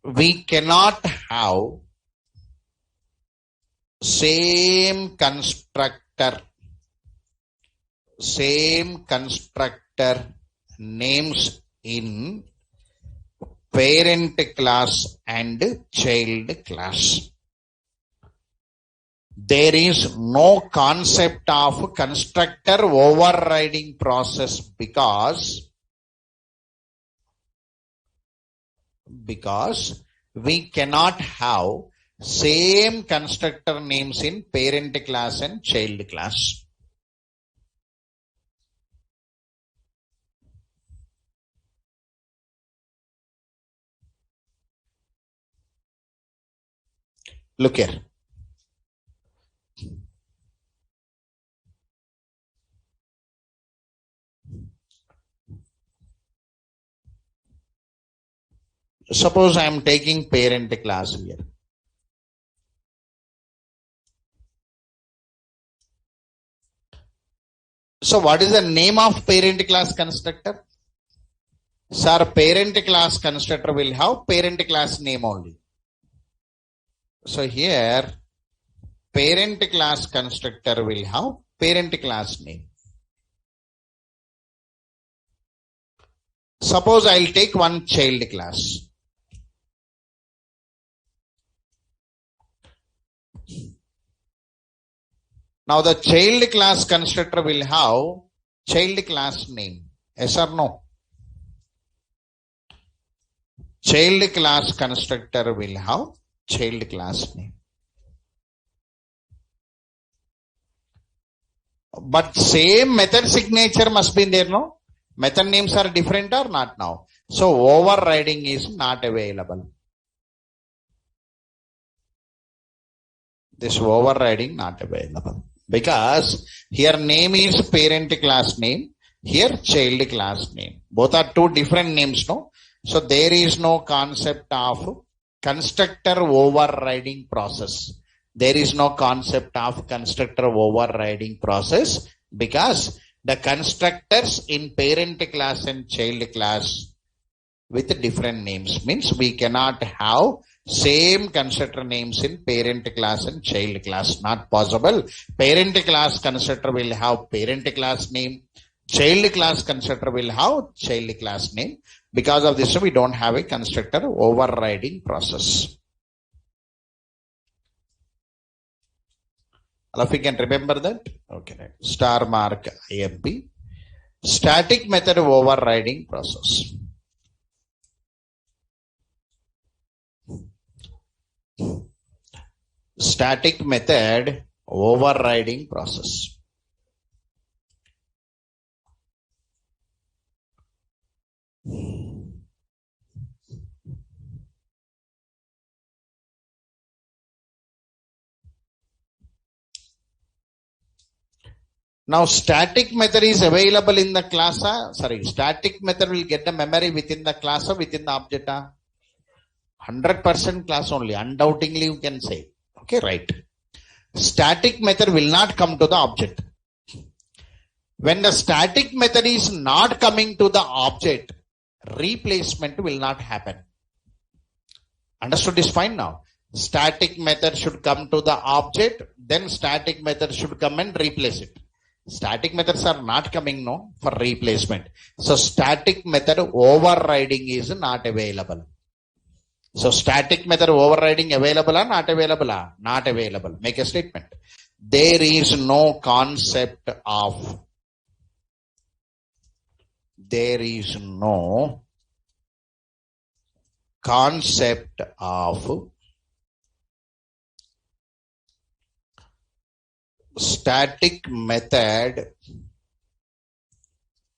we cannot have same constructor names in parent class and child class. There is no concept of constructor overriding process because we cannot have same constructor names in parent class and child class. Look here. Suppose I am taking parent class here. So what is the name of parent class constructor? Sir, parent class constructor will have parent class name only. So here, parent class constructor will have parent class name. Suppose I will take one child class. Now the child class constructor will have child class name. Yes or no? Child class constructor will have child class name. But same method signature must be there, no? Method names are different or not now? So overriding is not available. This overriding not available. Because here name is parent class name, here child class name. Both are two different names, no? So there is no concept of constructor overriding process. There is no concept of constructor overriding process because the constructors in parent class and child class with different names means we cannot have same constructor names in parent class and child class. Not possible. Parent class constructor will have parent class name. Child class constructor will have child class name. Because of this, we don't have a constructor overriding process. All of you can remember that? Okay, right. Star mark IMP. Static method overriding process. Static method overriding process. Now static method is available in the class. Static method will get the memory within the class or within the object. 100% class only. Undoubtedly you can say. Okay, right. Static method will not come to the object. When the static method is not coming to the object, replacement will not happen. Understood this fine now? Static method should come to the object, then static method should come and replace it. Static methods are not coming no for replacement. So static method overriding is not available. So static method overriding available or not available? Not available. Make a statement. There is no concept of static method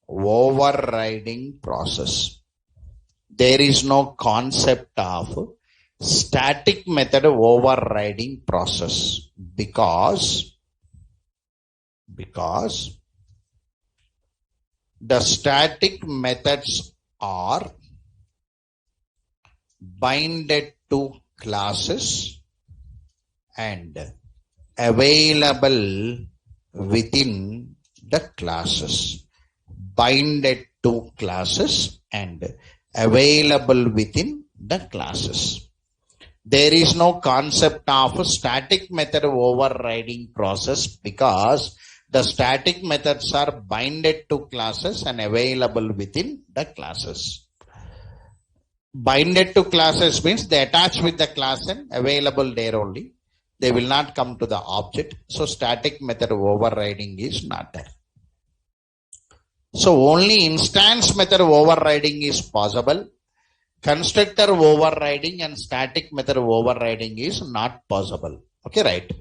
overriding process. There is no concept of static method overriding process because The static methods are binded to classes and available within the classes. Binded to classes and available within the classes. There is no concept of static method overriding process because the static methods are binded to classes and available within the classes. Binded to classes means they attach with the class and available there only. They will not come to the object. So static method overriding is not there. So only instance method overriding is possible. Constructor overriding and static method overriding is not possible. Okay, right?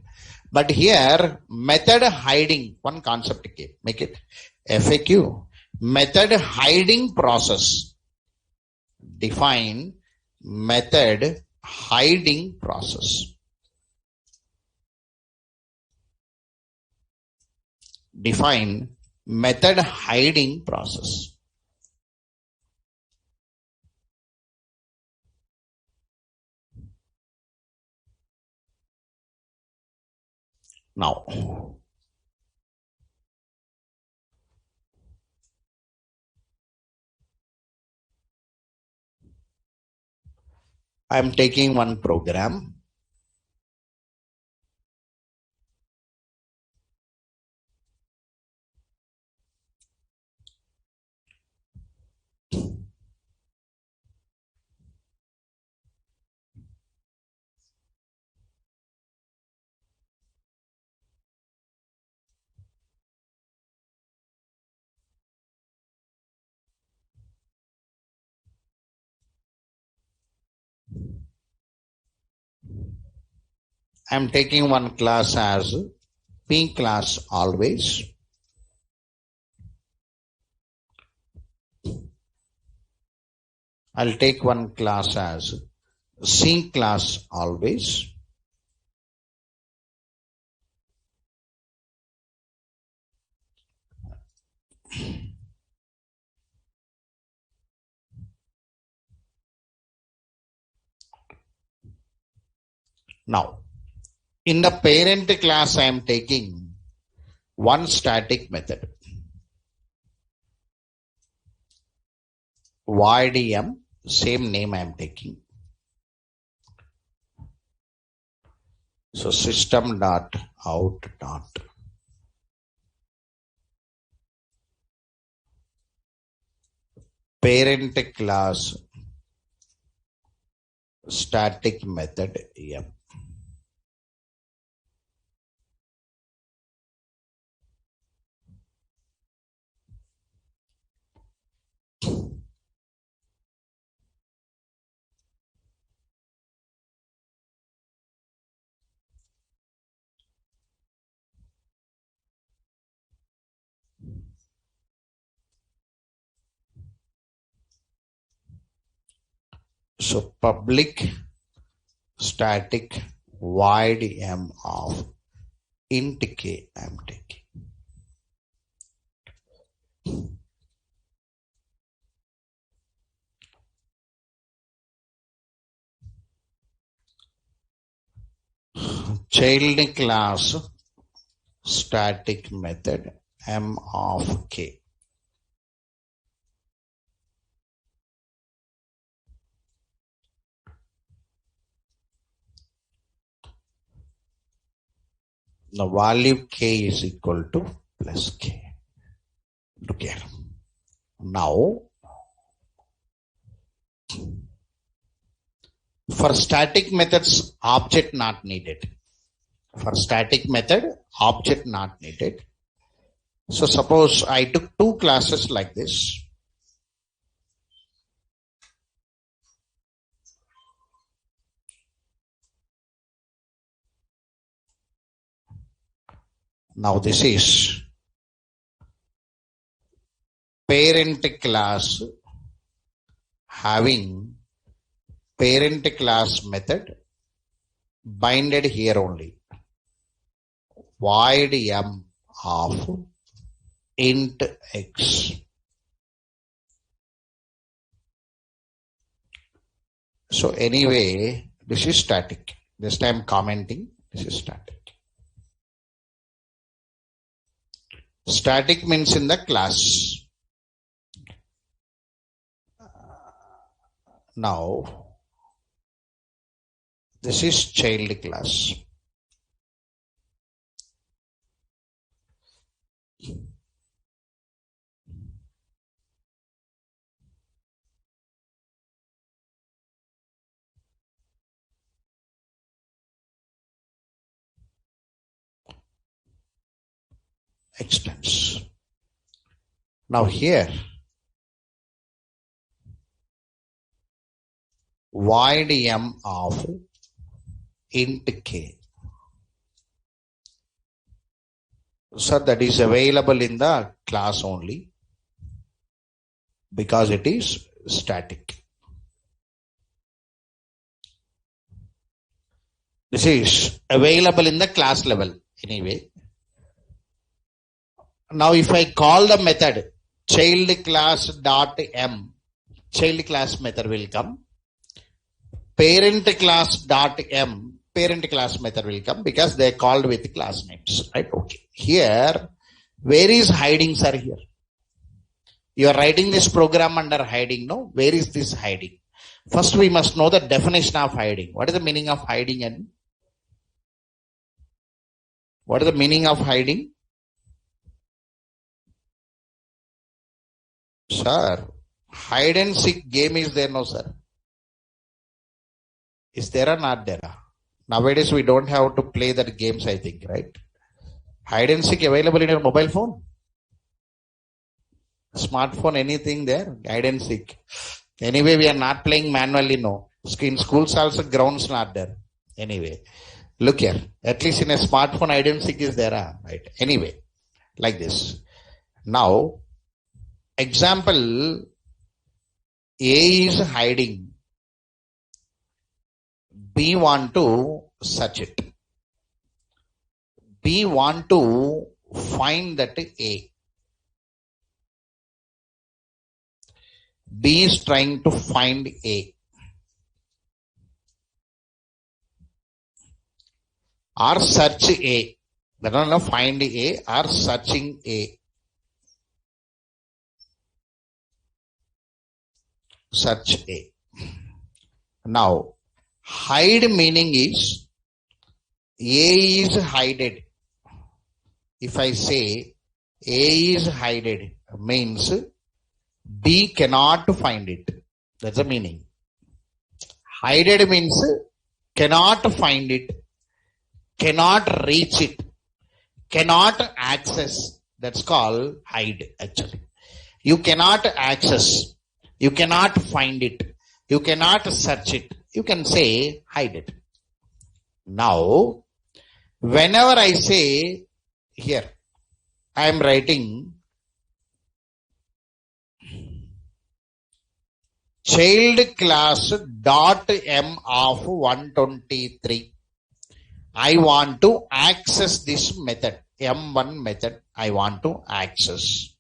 But here, method hiding, one concept, make it FAQ. Method hiding process. Define method hiding process. Define method hiding process. Now, I am taking one program. I am taking one class as P class always. I'll take one class as C class always. Now, in the parent class, I am taking one static method. Void M, same name I am taking. So system dot out dot parent class static method M. So public static void M of int K I am taking. Child class static method M of K. The value K is equal to plus K. Look here. Now, for static methods, object not needed. For static method, object not needed. So suppose I took two classes like this. Now this is parent class having parent class method binded here only. Void M of int X. So anyway, this is static. This time commenting, this is static. Static means in the class. Now, this is child class. Extends. Now here, void m of int k. So that is available in the class only because it is static. This is available in the class level anyway. Now if I call the method child class dot m, child class method will come. Parent class dot m, parent class method will come because they are called with class names, right? Okay. Here, where is hiding, sir? Here. You are writing this program under hiding, no? Where is this hiding? First, we must know the definition of hiding. What is the meaning of hiding? And what is the meaning of hiding? Sir, hide and seek game is there, no, sir? Is there or not there? Nowadays, we don't have to play that games, I think, right? Hide and seek available in your mobile phone? Smartphone, anything there? Hide and seek. Anyway, we are not playing manually, no. In schools also, grounds not there. Anyway, look here. At least in a smartphone, hide and seek is there, right? Anyway, like this. Now, example, A is hiding. B want to search it. B want to find that A. B is trying to find A. Or search A. They don't know find A or searching A. Search A. Now, hide meaning is A is hided. If I say A is hided means B cannot find it. That's the meaning. Hided means cannot find it, cannot reach it, cannot access. That's called hide actually. You cannot access, you cannot find it, you cannot search it. You can say hide it. Now, whenever I say here, I am writing child class dot m of 123. I want to access this method, m1 method. I want to access.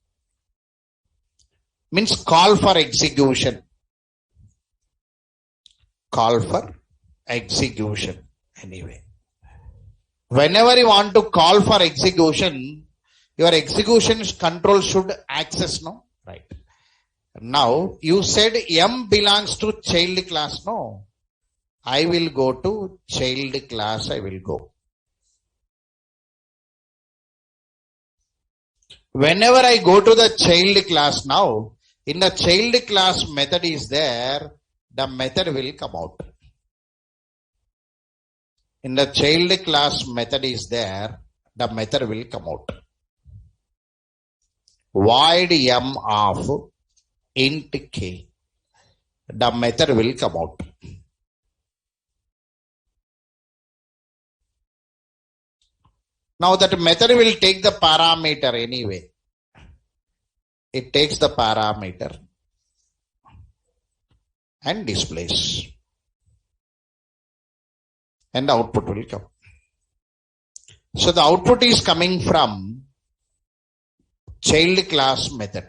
Means call for execution. Call for execution. Anyway, whenever you want to call for execution, your execution control should access, no? Right. Now, you said M belongs to child class, no? I will go to child class, I will go. Whenever I go to the child class now, in the child class method is there, the method will come out. In the child class method is there, the method will come out. Void m of int k. The method will come out. Now that method will take the parameter anyway. It takes the parameter and displays. And the output will come. So the output is coming from child class method.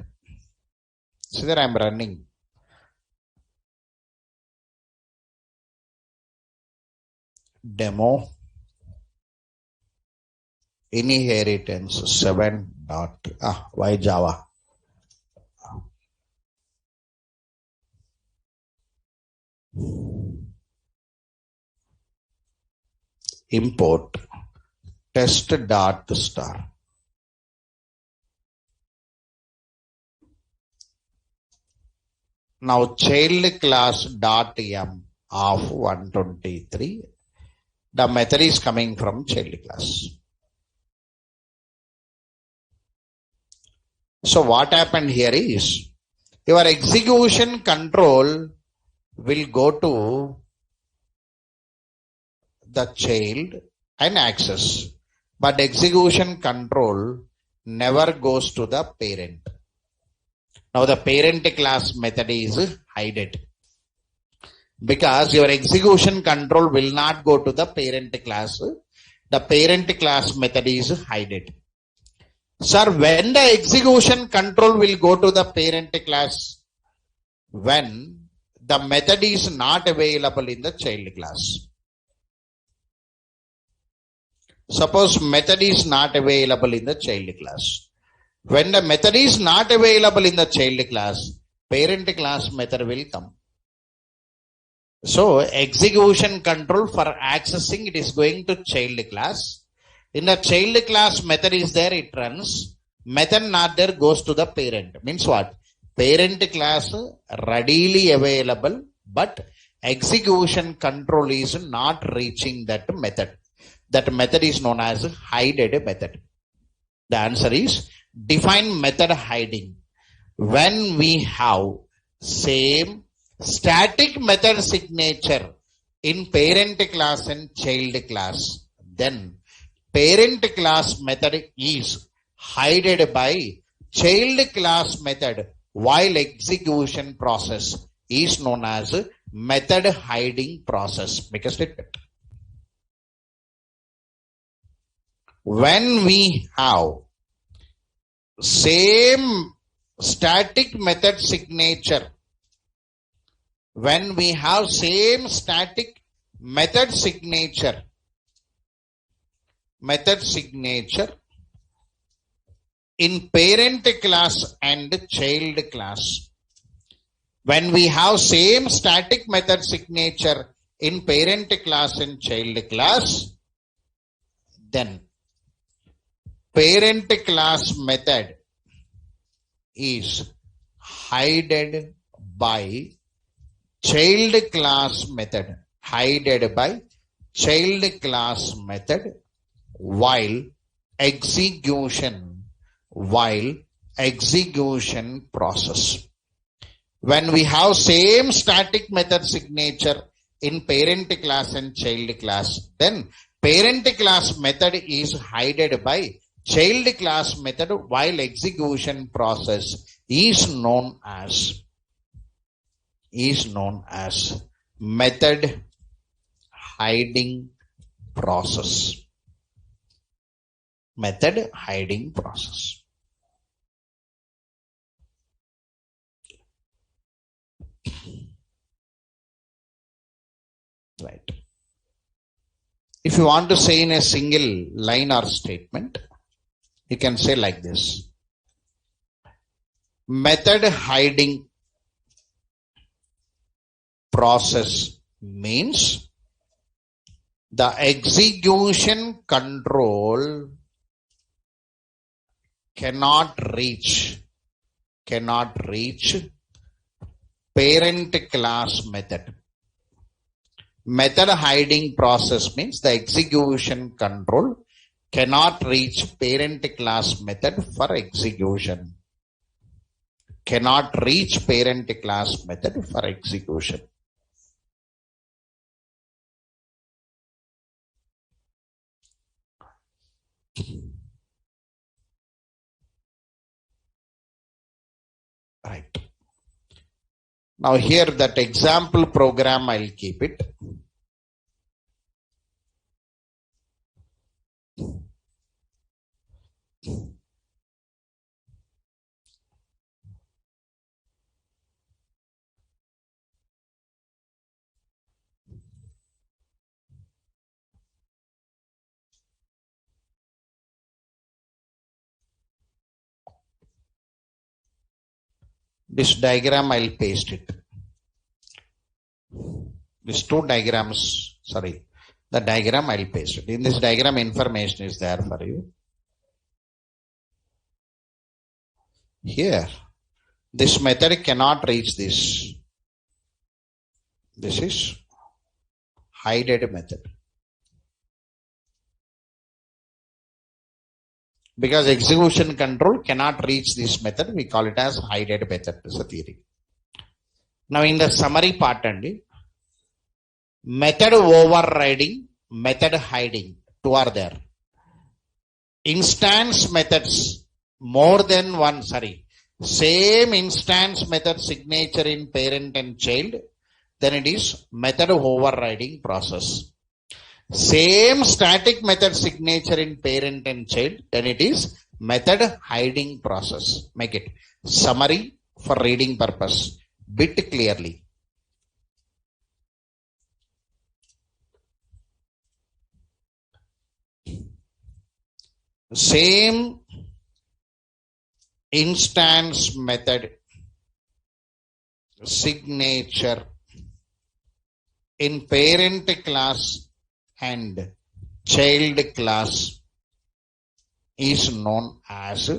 So there I am running. demo inheritance 7 dot why Java? Import test dot star. Now child class dot m of 123. The method is coming from child class. So what happened here is your execution control will go to the child and access, but execution control never goes to the parent. Now the parent class method is hidden because your execution control will not go to the parent class. The parent class method is hidden. Sir, when the execution control will go to the parent class? When the method is not available in the child class. Suppose method is not available in the child class. When the method is not available in the child class, parent class method will come. So execution control for accessing it is going to child class. In the child class method is there, it runs. Method not there goes to the parent. Means what? Parent class readily available, but execution control is not reaching that method. That method is known as hidden method. The answer is define method hiding. When we have same static method signature in parent class and child class, then parent class method is hidden by child class method, while execution process is known as method hiding process. Make a statement. When we have same static method signature, when we have same static method signature in parent class and child class, when we have same static method signature in parent class and child class, then parent class method is hidden by child class method, while execution process. When we have same static method signature in parent class and child class, then parent class method is hidden by child class method, while execution process is known as method hiding process. Method hiding process. Right. If you want to say in a single line or statement, you can say like this. Method hiding process means the execution control cannot reach parent class method. Method hiding process means the execution control cannot reach parent class method for execution. Cannot reach parent class method for execution. Right. Now here that example program, I'll keep it. This diagram I'll paste it. These two diagrams, sorry, the diagram I'll paste it. In this diagram, information is there for you. Here, this method cannot reach this. This is hided method. Because execution control cannot reach this method, we call it as hided method. This is a theory. Now in the summary part, method overriding, method hiding, two are there. Instance methods, more than one, same instance method signature in parent and child, then it is method overriding process. Same static method signature in parent and child, then it is method hiding process. Make it summary for reading purpose, bit clearly. Same instance method signature in parent class and child class is known as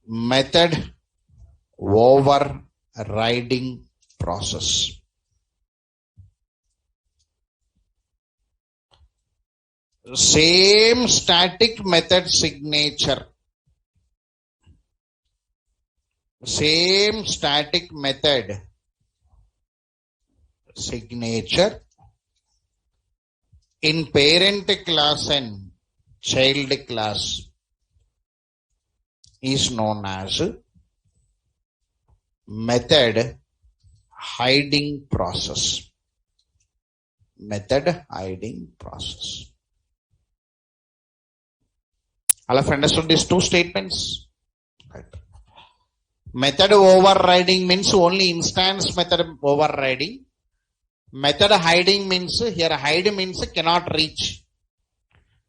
method overriding process. Same static method signature, same static method signature in parent class and child class is known as method hiding process. Method hiding process. All have understood these two statements? Right. Method overriding means only instance method overriding. Method hiding means, here hide means cannot reach.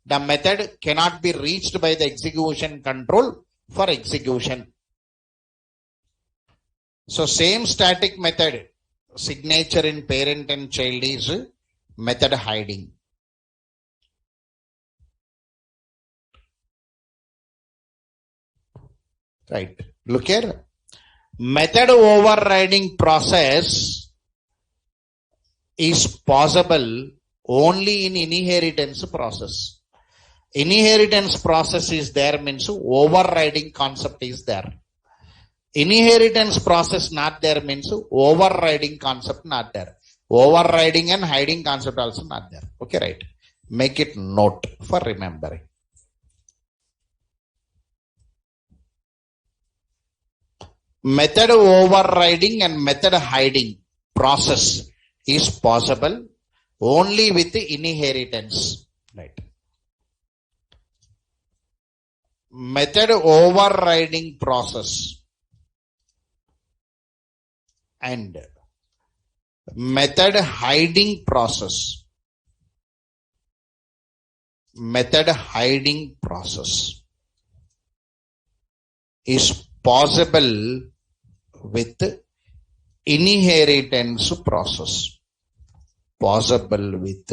The method cannot be reached by the execution control for execution. So same static method signature in parent and child is method hiding. Right. Look here. Method overriding process is possible only in inheritance process. Inheritance process is there means overriding concept is there. Inheritance process not there means overriding concept not there. Overriding and hiding concept also not there. Okay, right. Make it note for remembering. Method overriding and method hiding process is possible only with inheritance. Right. Method overriding process and method hiding process. Method hiding process is possible with inheritance process. Possible with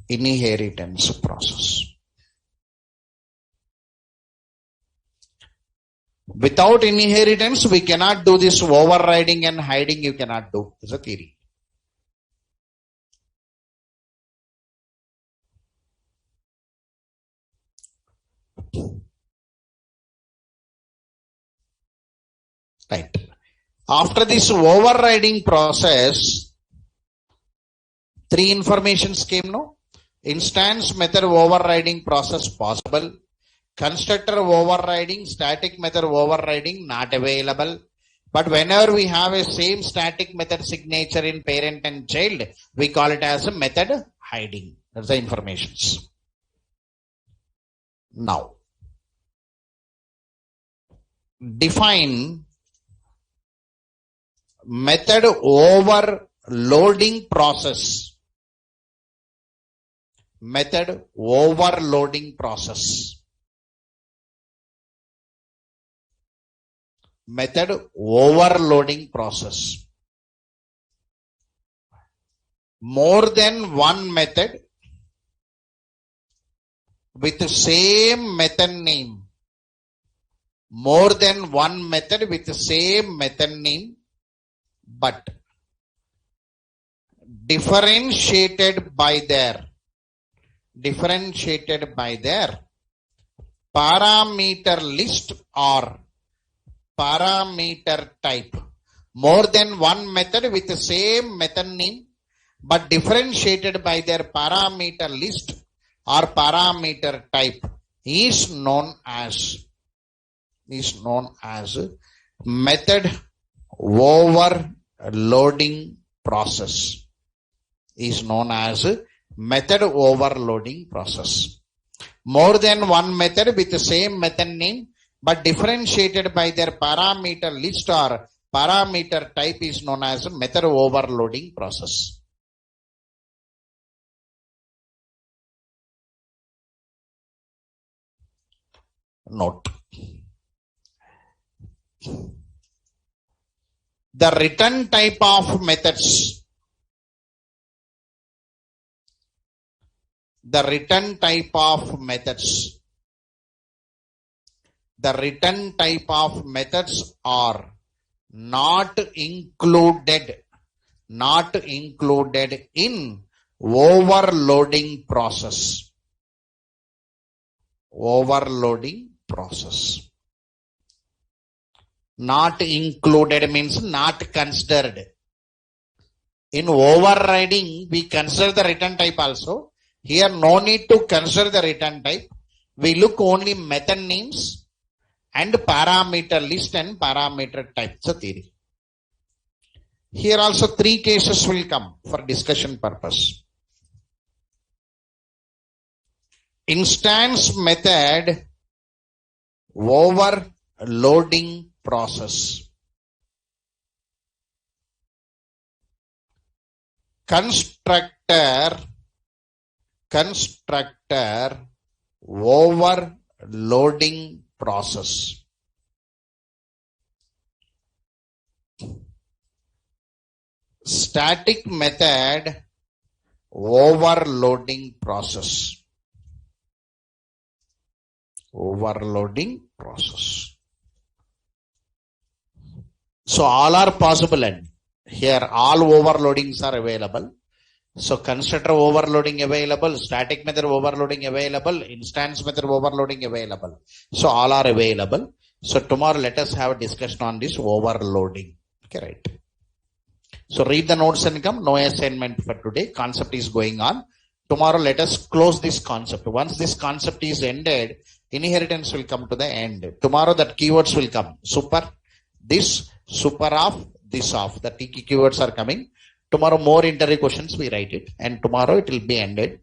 inheritance process. Without inheritance, we cannot do this overriding and hiding. You cannot do. It's a theory. Right. After this overriding process, three informations came, no? Instance method overriding process possible. Constructor overriding, static method overriding not available. But whenever we have a same static method signature in parent and child, we call it as a method hiding. That's the informations. Now, define method overloading process. Method overloading process. method overloading process. More than one method with the same method name. More than one method with the same method name, but differentiated by their parameter list or parameter type. More than one method with the same method name, but differentiated by their parameter list or parameter type is known as method overloading process. Is known as method overloading process. More than one method with the same method name but differentiated by their parameter list or parameter type is known as method overloading process. Note. The written type of methods. The written type of methods are not included in overloading process. Not included means not considered. In overriding, we consider the written type also. Here, no need to consider the written type. We look only method names and parameter list and parameter type. It's a theory. Here also 3 cases will come for discussion purpose. Instance method overloading process. Constructor overloading process. Static method overloading process. So all are possible, and here all overloadings are available. So constructor overloading available, static method overloading available, instance method overloading available. So all are available. So tomorrow let us have a discussion on this overloading. Okay, right. So read the notes and come. No assignment for today. Concept is going on. Tomorrow let us close this concept. Once this concept is ended, inheritance will come to the end. Tomorrow that keywords will come. Super, this, super off, this off. The keywords are coming. Tomorrow more interview questions we write it, and tomorrow it will be ended.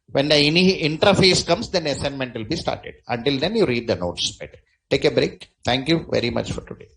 When the interface comes, then assignment will be started. Until then you read the notes. Right? Take a break. Thank you very much for today.